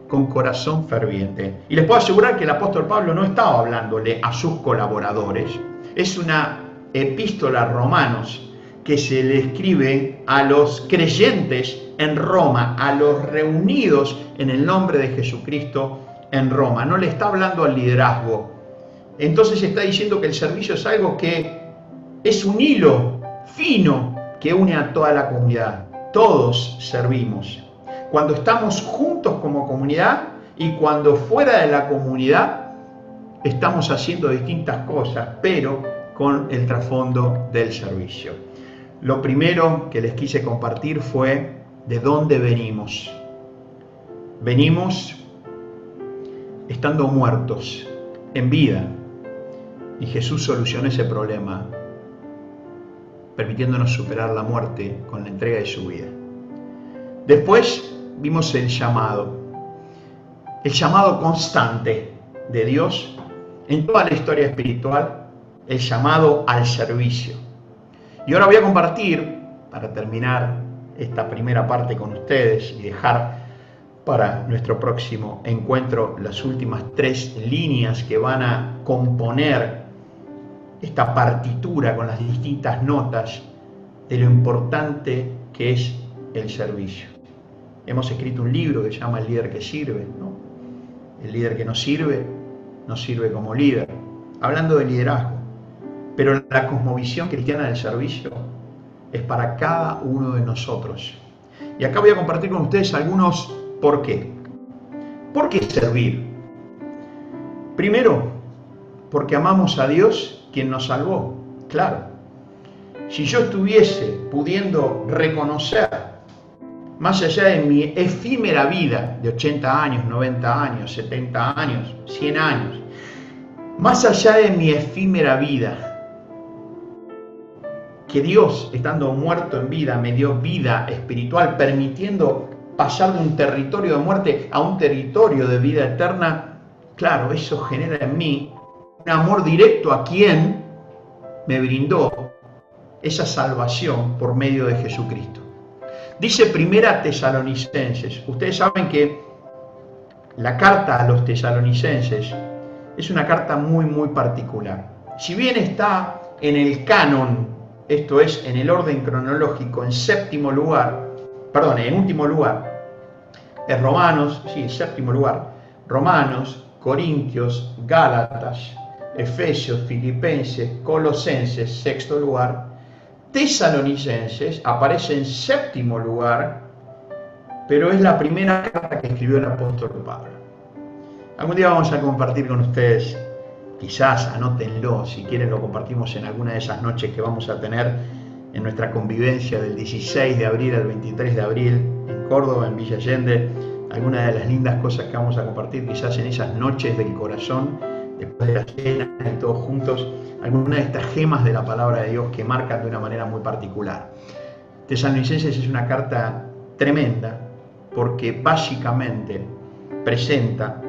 Con corazón ferviente. Y les puedo asegurar que el apóstol Pablo no estaba hablándole a sus colaboradores. Es una epístola a Romanos que se le escribe a los creyentes en Roma, a los reunidos en el nombre de Jesucristo en Roma. No le está hablando al liderazgo. Entonces está diciendo que el servicio es algo que es un hilo fino que une a toda la comunidad. Todos servimos. Cuando estamos juntos como comunidad y cuando fuera de la comunidad estamos haciendo distintas cosas, pero con el trasfondo del servicio. Lo primero que les quise compartir fue de dónde venimos. Venimos estando muertos en vida y Jesús solucionó ese problema permitiéndonos superar la muerte con la entrega de su vida. Después vimos el llamado constante de Dios en toda la historia espiritual, el llamado al servicio. Y ahora voy a compartir, para terminar esta primera parte con ustedes y dejar para nuestro próximo encuentro las últimas 3 líneas que van a componer esta partitura con las distintas notas de lo importante que es el servicio. Hemos escrito un libro que se llama El líder que sirve, ¿no? El líder que no sirve como líder, hablando de liderazgo. Pero la cosmovisión cristiana del servicio es para cada uno de nosotros. Y acá voy a compartir con ustedes algunos por qué. ¿Por qué servir? Primero, porque amamos a Dios quien nos salvó. Claro, si yo estuviese pudiendo reconocer, más allá de mi efímera vida de 80 años, 90 años, 70 años, 100 años, más allá de mi efímera vida, que Dios, estando muerto en vida, me dio vida espiritual, permitiendo pasar de un territorio de muerte a un territorio de vida eterna, claro, eso genera en mí un amor directo a quien me brindó esa salvación por medio de Jesucristo. Dice Primera Tesalonicenses. Ustedes saben que la carta a los tesalonicenses es una carta muy, muy particular. Si bien está en el canon, esto es, en el orden cronológico, en último lugar, es Romanos, sí, séptimo lugar, Romanos, Corintios, Gálatas, Efesios, Filipenses, Colosenses, sexto lugar. Tesalonicenses aparece en séptimo lugar, pero es la primera carta que escribió el apóstol Pablo. Algún día vamos a compartir con ustedes, quizás anótenlo, si quieren lo compartimos en alguna de esas noches que vamos a tener en nuestra convivencia del 16 de abril al 23 de abril en Córdoba, en Villa Allende, alguna de las lindas cosas que vamos a compartir quizás en esas noches del corazón, después de la cena y todos juntos, algunas de estas gemas de la palabra de Dios que marcan de una manera muy particular. Tesalonicenses es una carta tremenda porque básicamente presenta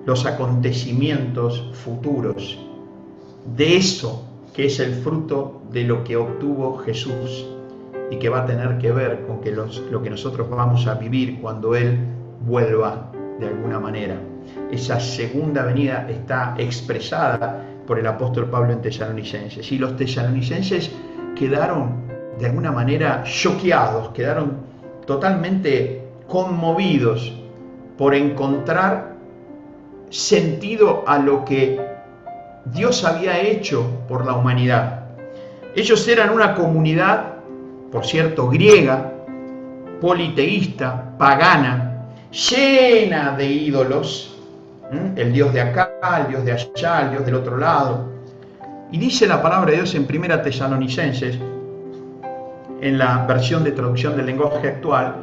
los acontecimientos futuros de eso que es el fruto de lo que obtuvo Jesús y que va a tener que ver con que lo que nosotros vamos a vivir cuando Él vuelva de alguna manera. Esa segunda venida está expresada por el apóstol Pablo en Tesalonicenses. Y los tesalonicenses quedaron de alguna manera choqueados, quedaron totalmente conmovidos por encontrar sentido a lo que Dios había hecho por la humanidad. Ellos eran una comunidad, por cierto, griega, politeísta, pagana, llena de ídolos, el Dios de acá, el Dios de allá, el Dios del otro lado. Y dice la palabra de Dios en Primera Tesalonicenses, en la versión de traducción del lenguaje actual,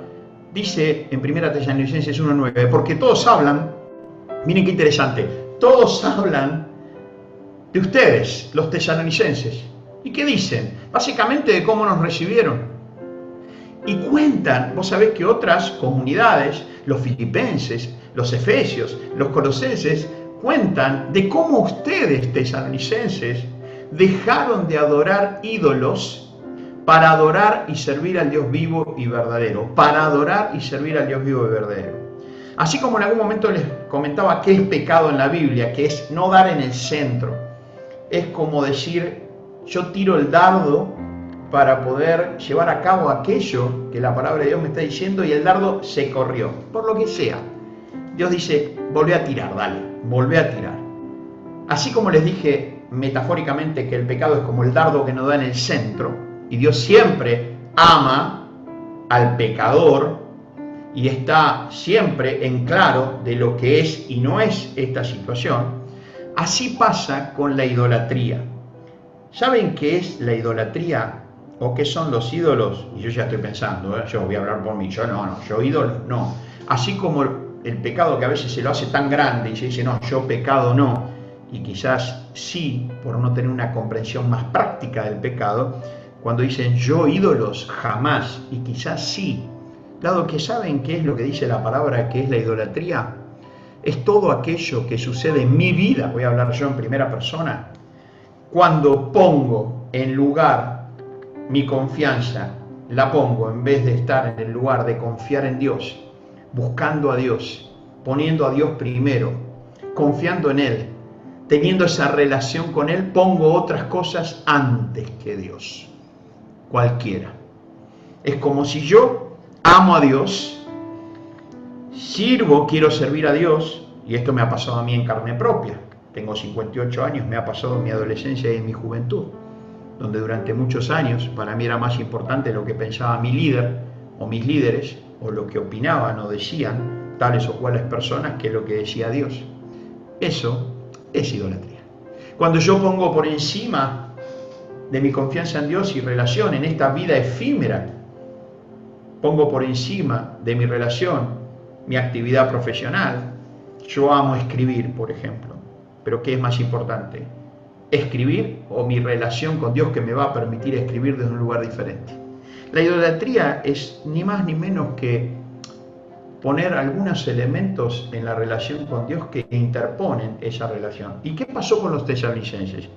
dice en Primera Tesalonicenses 1:9, porque todos hablan, miren qué interesante, todos hablan de ustedes, los tesalonicenses. ¿Y qué dicen? Básicamente de cómo nos recibieron. Y cuentan, vos sabés que otras comunidades, los filipenses, los efesios, los colosenses, cuentan de cómo ustedes, tesalonicenses, dejaron de adorar ídolos para adorar y servir al Dios vivo y verdadero. Para adorar y servir al Dios vivo y verdadero. Así como en algún momento les comentaba qué es pecado en la Biblia, que es no dar en el centro. Es como decir, yo tiro el dardo para poder llevar a cabo aquello que la palabra de Dios me está diciendo y el dardo se corrió, por lo que sea. Dios dice, volvé a tirar, dale, volvé a tirar. Así como les dije metafóricamente que el pecado es como el dardo que no da en el centro, y Dios siempre ama al pecador y está siempre en claro de lo que es y no es esta situación, así pasa con la idolatría. ¿Saben qué es la idolatría? ¿O qué son los ídolos? Y yo ya estoy pensando, yo voy a hablar por mí, yo ídolos no. Así como el pecado que a veces se lo hace tan grande y se dice, no, yo pecado no, y quizás sí, por no tener una comprensión más práctica del pecado, cuando dicen yo ídolos jamás, y quizás sí, dado que saben qué es lo que dice la palabra que es la idolatría, es todo aquello que sucede en mi vida, voy a hablar yo en primera persona, cuando pongo en lugar mi confianza, la pongo en vez de estar en el lugar de confiar en Dios, buscando a Dios, poniendo a Dios primero, confiando en Él, teniendo esa relación con Él, pongo otras cosas antes que Dios, cualquiera. Es como si yo amo a Dios, sirvo, quiero servir a Dios, y esto me ha pasado a mí en carne propia. Tengo 58 años, me ha pasado en mi adolescencia y en mi juventud, donde durante muchos años para mí era más importante lo que pensaba mi líder o mis líderes, o lo que opinaban o decían tales o cuales personas que lo que decía Dios. Eso es idolatría. Cuando yo pongo por encima de mi confianza en Dios y relación en esta vida efímera, pongo por encima de mi relación mi actividad profesional. Yo amo escribir, por ejemplo, pero ¿qué es más importante? ¿Escribir o mi relación con Dios que me va a permitir escribir desde un lugar diferente? La idolatría es ni más ni menos que poner algunos elementos en la relación con Dios que interponen esa relación. ¿Y qué pasó con los tesalonicenses?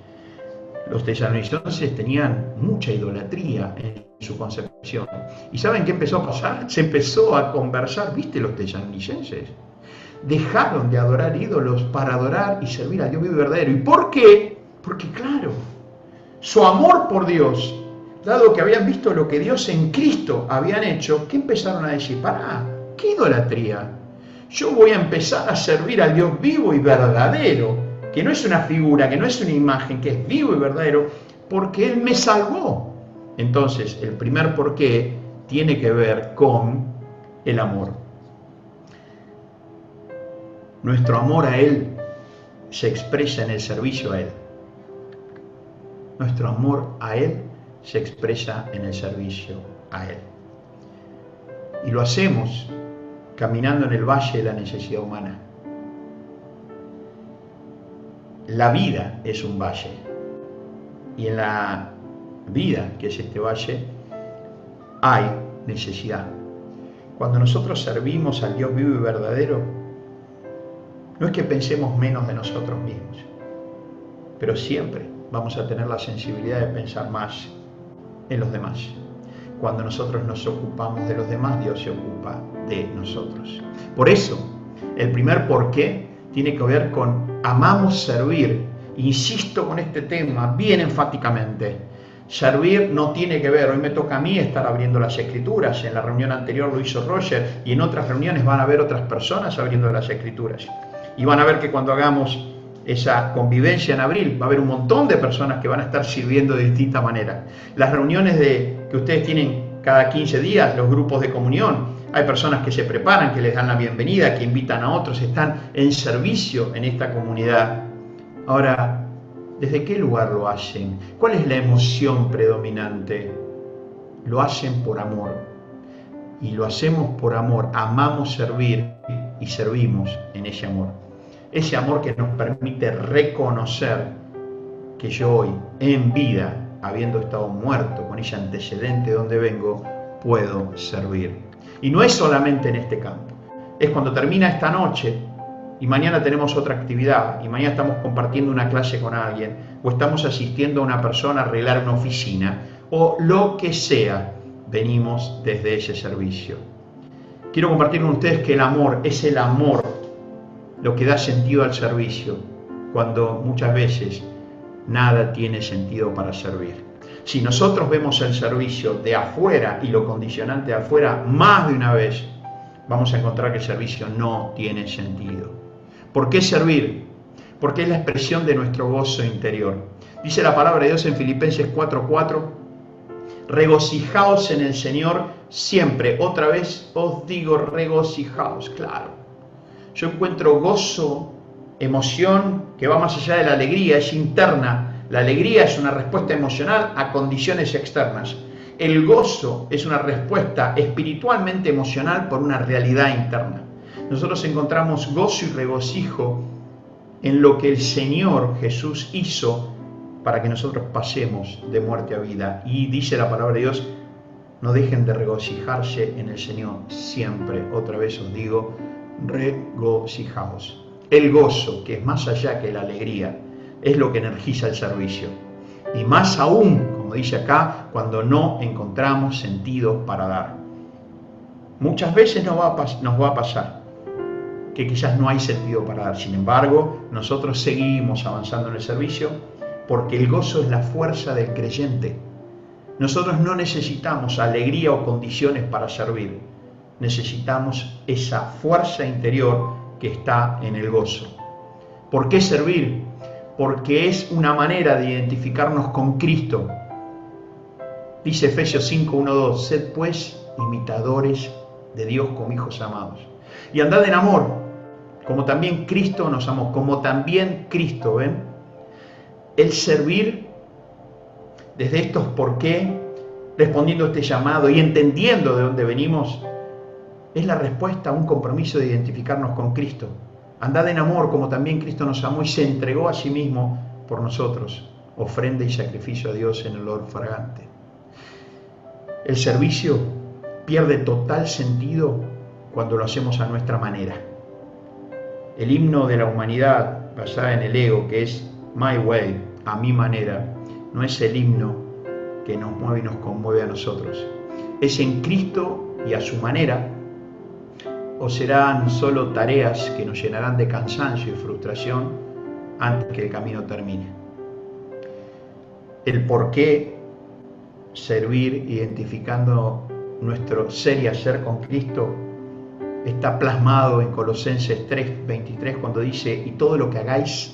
Los tesalonicenses tenían mucha idolatría en su concepción. ¿Y saben qué empezó a pasar? Se empezó a conversar, ¿viste los tesalonicenses? Dejaron de adorar ídolos para adorar y servir a Dios vivo y verdadero. ¿Y por qué? Porque claro, su amor por Dios, dado que habían visto lo que Dios en Cristo habían hecho, ¿qué empezaron a decir? Pará, ¿qué idolatría? Yo voy a empezar a servir al Dios vivo y verdadero, que no es una figura, que no es una imagen, que es vivo y verdadero, porque Él me salvó. Entonces, el primer porqué tiene que ver con el amor. Nuestro amor a Él se expresa en el servicio a Él. Nuestro amor a Él se expresa en el servicio a Él. Y lo hacemos caminando en el valle de la necesidad humana. La vida es un valle. Y en la vida, que es este valle, hay necesidad. Cuando nosotros servimos al Dios vivo y verdadero, no es que pensemos menos de nosotros mismos, pero siempre vamos a tener la sensibilidad de pensar más en los demás. Cuando nosotros nos ocupamos de los demás, Dios se ocupa de nosotros. Por eso, el primer porqué tiene que ver con amamos servir. Insisto con este tema bien enfáticamente. Servir no tiene que ver, hoy me toca a mí estar abriendo las escrituras, en la reunión anterior lo hizo Roger y en otras reuniones van a haber otras personas abriendo las escrituras. Y van a ver que cuando hagamos esa convivencia en abril, va a haber un montón de personas que van a estar sirviendo de distinta manera. Las reuniones que ustedes tienen cada 15 días, los grupos de comunión, hay personas que se preparan, que les dan la bienvenida, que invitan a otros, están en servicio en esta comunidad. Ahora, ¿desde qué lugar lo hacen? ¿Cuál es la emoción predominante? Lo hacen por amor. Y lo hacemos por amor. Amamos servir y servimos en ese amor. Ese amor que nos permite reconocer que yo hoy, en vida, habiendo estado muerto con ese antecedente de donde vengo, puedo servir. Y no es solamente en este campo, es cuando termina esta noche y mañana tenemos otra actividad, y mañana estamos compartiendo una clase con alguien, o estamos asistiendo a una persona a arreglar una oficina, o lo que sea, venimos desde ese servicio. Quiero compartir con ustedes que el amor es el amor lo que da sentido al servicio, cuando muchas veces nada tiene sentido para servir. Si nosotros vemos el servicio de afuera y lo condicionante de afuera más de una vez, vamos a encontrar que el servicio no tiene sentido. ¿Por qué servir? Porque es la expresión de nuestro gozo interior. Dice la palabra de Dios en Filipenses 4:4, regocijaos en el Señor siempre. Otra vez os digo, regocijaos. Claro, yo encuentro gozo, emoción que va más allá de la alegría, es interna. La alegría es una respuesta emocional a condiciones externas. El gozo es una respuesta espiritualmente emocional por una realidad interna. Nosotros encontramos gozo y regocijo en lo que el Señor Jesús hizo para que nosotros pasemos de muerte a vida. Y dice la palabra de Dios, no dejen de regocijarse en el Señor siempre. Otra vez os digo, regocijaos. El gozo, que es más allá que la alegría, es lo que energiza el servicio. Y más aún, como dice acá, cuando no encontramos sentido para dar. Muchas veces nos va a pasar que quizás no hay sentido para dar. Sin embargo, nosotros seguimos avanzando en el servicio porque el gozo es la fuerza del creyente. Nosotros no necesitamos alegría o condiciones para servir. Necesitamos esa fuerza interior que está en el gozo. ¿Por qué servir? Porque es una manera de identificarnos con Cristo. Dice Efesios 5:1-2, sed pues imitadores de Dios como hijos amados. Y andad en amor, como también Cristo nos amó, como también Cristo, ¿ven? El servir desde estos por qué, respondiendo a este llamado y entendiendo de dónde venimos, es la respuesta a un compromiso de identificarnos con Cristo. Andad en amor como también Cristo nos amó y se entregó a sí mismo por nosotros, ofrenda y sacrificio a Dios en olor fragante. El servicio pierde total sentido cuando lo hacemos a nuestra manera. El himno de la humanidad basada en el ego, que es My Way, a mi manera, no es el himno que nos mueve y nos conmueve a nosotros. Es en Cristo y a su manera, o serán solo tareas que nos llenarán de cansancio y frustración antes que el camino termine. El por qué servir, identificando nuestro ser y hacer con Cristo, está plasmado en Colosenses 3:23 cuando dice, y todo lo que hagáis,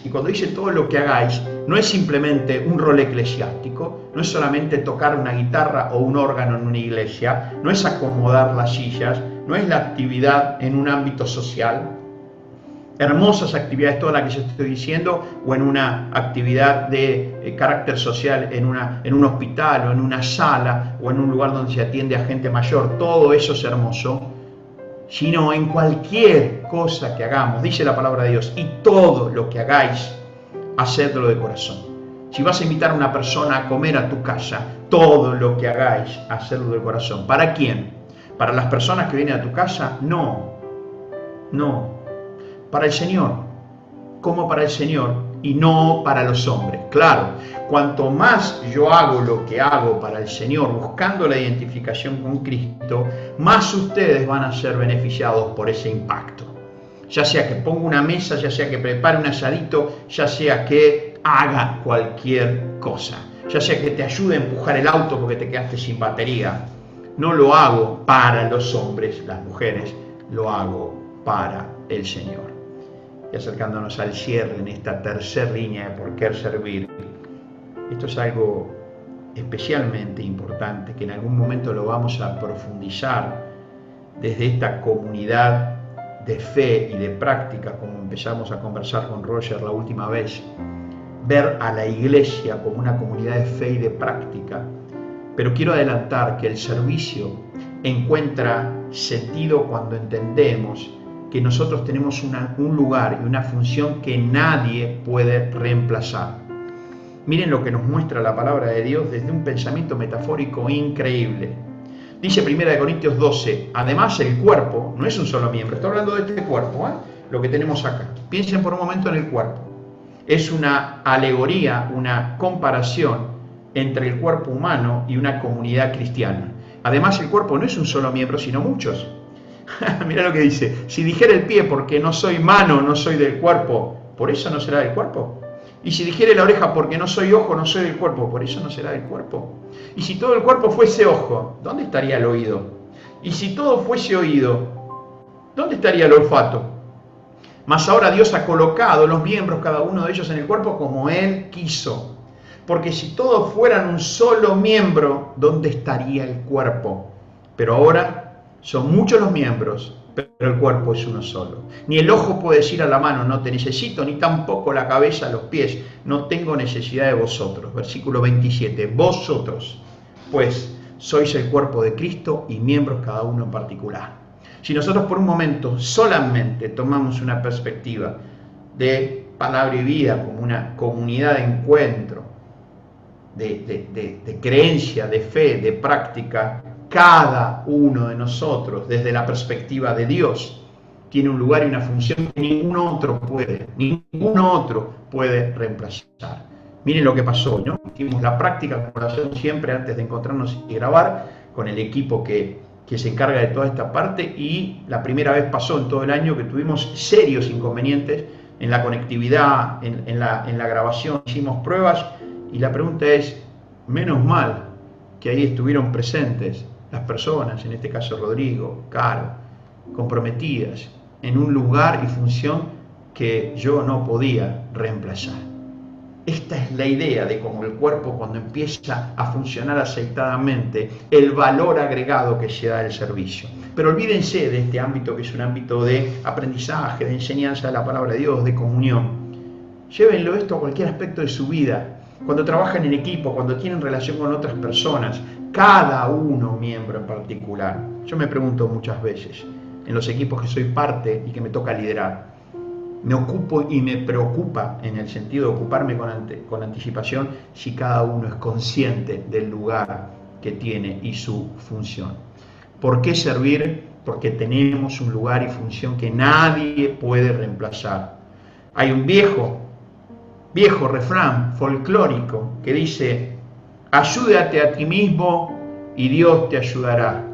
y cuando dice todo lo que hagáis, no es simplemente un rol eclesiástico, no es solamente tocar una guitarra o un órgano en una iglesia, no es acomodar las sillas, no es la actividad en un ámbito social, hermosas actividades, todas las que yo estoy diciendo, o en una actividad de carácter social en un hospital o en una sala o en un lugar donde se atiende a gente mayor, todo eso es hermoso, sino en cualquier cosa que hagamos, dice la palabra de Dios, y todo lo que hagáis, hacedlo de corazón. Si vas a invitar a una persona a comer a tu casa, todo lo que hagáis, hacedlo de corazón. ¿Para quién? ¿Para las personas que vienen a tu casa? No. Para el Señor. ¿Cómo para el Señor? Y no para los hombres. Claro, cuanto más yo hago lo que hago para el Señor, buscando la identificación con Cristo, más ustedes van a ser beneficiados por ese impacto. Ya sea que ponga una mesa, ya sea que prepare un asadito, ya sea que haga cualquier cosa, ya sea que te ayude a empujar el auto porque te quedaste sin batería. No lo hago para los hombres, las mujeres, lo hago para el Señor. Y acercándonos al cierre en esta tercera línea de por qué servir, esto es algo especialmente importante que en algún momento lo vamos a profundizar desde esta comunidad de fe y de práctica, como empezamos a conversar con Roger la última vez, ver a la iglesia como una comunidad de fe y de práctica. Pero quiero adelantar que el servicio encuentra sentido cuando entendemos que nosotros tenemos un lugar y una función que nadie puede reemplazar. Miren lo que nos muestra la palabra de Dios desde un pensamiento metafórico increíble. Dice 1 Corintios 12, además el cuerpo no es un solo miembro, está hablando de este cuerpo, lo que tenemos acá. Piensen por un momento en el cuerpo. Es una alegoría, una comparación entre el cuerpo humano y una comunidad cristiana. Además el cuerpo no es un solo miembro, sino muchos. Mirá lo que dice, si dijera el pie porque no soy mano, no soy del cuerpo, ¿por eso no será del cuerpo? Y si dijere la oreja porque no soy ojo, no soy del cuerpo, ¿por eso no será del cuerpo? Y si todo el cuerpo fuese ojo, ¿dónde estaría el oído? Y si todo fuese oído, ¿dónde estaría el olfato? Mas ahora Dios ha colocado los miembros, cada uno de ellos, en el cuerpo como Él quiso. Porque si todos fueran un solo miembro, ¿dónde estaría el cuerpo? Pero ahora son muchos los miembros, pero el cuerpo es uno solo. Ni el ojo puede decir a la mano, no te necesito, ni tampoco la cabeza a los pies, no tengo necesidad de vosotros. Versículo 27, vosotros, pues, sois el cuerpo de Cristo y miembros cada uno en particular. Si nosotros por un momento solamente tomamos una perspectiva de palabra y vida como una comunidad de encuentro, de creencia, de fe, de práctica, cada uno de nosotros, desde la perspectiva de Dios, tiene un lugar y una función que ningún otro puede reemplazar. Miren lo que pasó, ¿no? Hicimos la práctica, como lo hacemos siempre antes de encontrarnos y grabar, con el equipo que se encarga de toda esta parte, y la primera vez pasó en todo el año que tuvimos serios inconvenientes en la conectividad, en la grabación, hicimos pruebas, y la pregunta es, menos mal que ahí estuvieron presentes las personas, en este caso Rodrigo, Caro, comprometidas en un lugar y función que yo no podía reemplazar. Esta es la idea de cómo el cuerpo, cuando empieza a funcionar aceitadamente, el valor agregado que se da del servicio. Pero olvídense de este ámbito que es un ámbito de aprendizaje, de enseñanza de la palabra de Dios, de comunión. Llévenlo esto a cualquier aspecto de su vida. Cuando trabajan en equipo, cuando tienen relación con otras personas, cada uno miembro en particular. Yo me pregunto muchas veces, en los equipos que soy parte y que me toca liderar, me ocupo y me preocupa, en el sentido de ocuparme con anticipación, si cada uno es consciente del lugar que tiene y su función. ¿Por qué servir? Porque tenemos un lugar y función que nadie puede reemplazar. Hay un viejo refrán folclórico que dice, ayúdate a ti mismo y Dios te ayudará.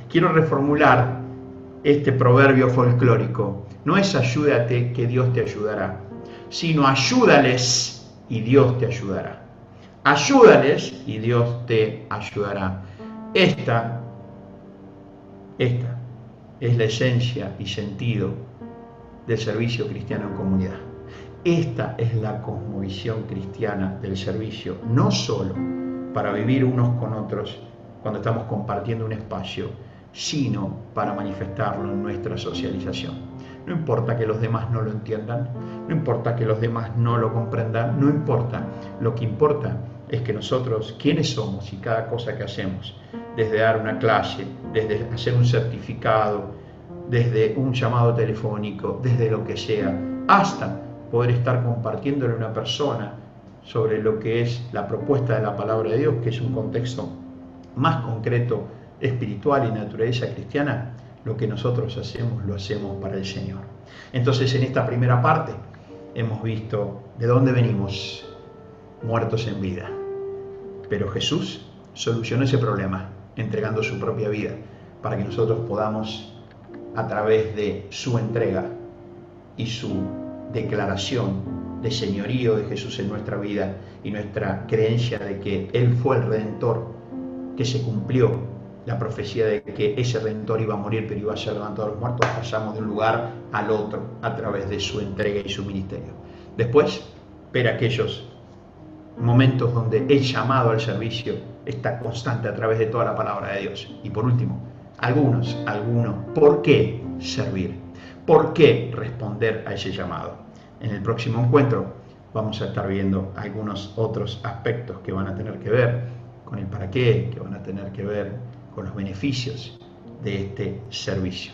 Quiero reformular este proverbio folclórico. No es ayúdate que Dios te ayudará, sino ayúdales y Dios te ayudará. Ayúdales y Dios te ayudará. Esta es la esencia y sentido del servicio cristiano en comunidad. Esta es la cosmovisión cristiana del servicio, no solo para vivir unos con otros cuando estamos compartiendo un espacio, sino para manifestarlo en nuestra socialización. No importa que los demás no lo entiendan, no importa que los demás no lo comprendan, no importa. Lo que importa es que nosotros, quiénes somos y cada cosa que hacemos, desde dar una clase, desde hacer un certificado, desde un llamado telefónico, desde lo que sea, hasta poder estar compartiéndole a una persona sobre lo que es la propuesta de la palabra de Dios, que es un contexto más concreto, espiritual y naturaleza cristiana, lo que nosotros hacemos, lo hacemos para el Señor. Entonces, en esta primera parte hemos visto de dónde venimos, muertos en vida. Pero Jesús solucionó ese problema entregando su propia vida para que nosotros podamos, a través de su entrega y su declaración de señorío de Jesús en nuestra vida y nuestra creencia de que Él fue el Redentor, que se cumplió la profecía de que ese Redentor iba a morir pero iba a ser levantado a los muertos, pasamos de un lugar al otro a través de su entrega y su ministerio. Después, ver aquellos momentos donde el llamado al servicio está constante a través de toda la palabra de Dios. Y por último, algunos, ¿por qué servir? ¿Por qué responder a ese llamado? En el próximo encuentro vamos a estar viendo algunos otros aspectos que van a tener que ver con el para qué, que van a tener que ver con los beneficios de este servicio.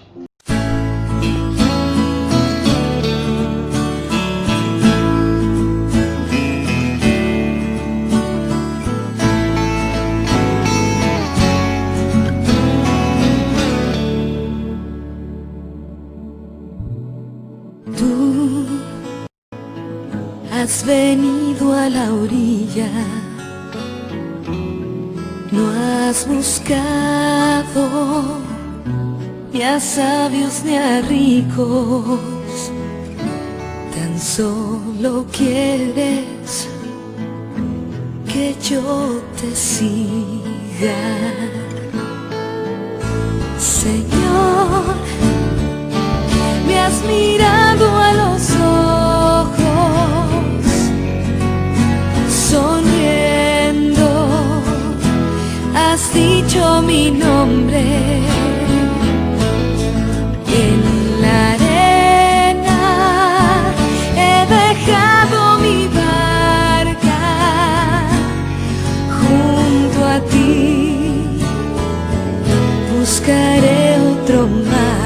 has venido a la orilla, no has buscado ni a sabios ni a ricos, tan solo quieres que yo te siga. Señor, me has mirado a los ojos, sonriendo, has dicho mi nombre. En la arena he dejado mi barca junto a ti, buscaré otro mar.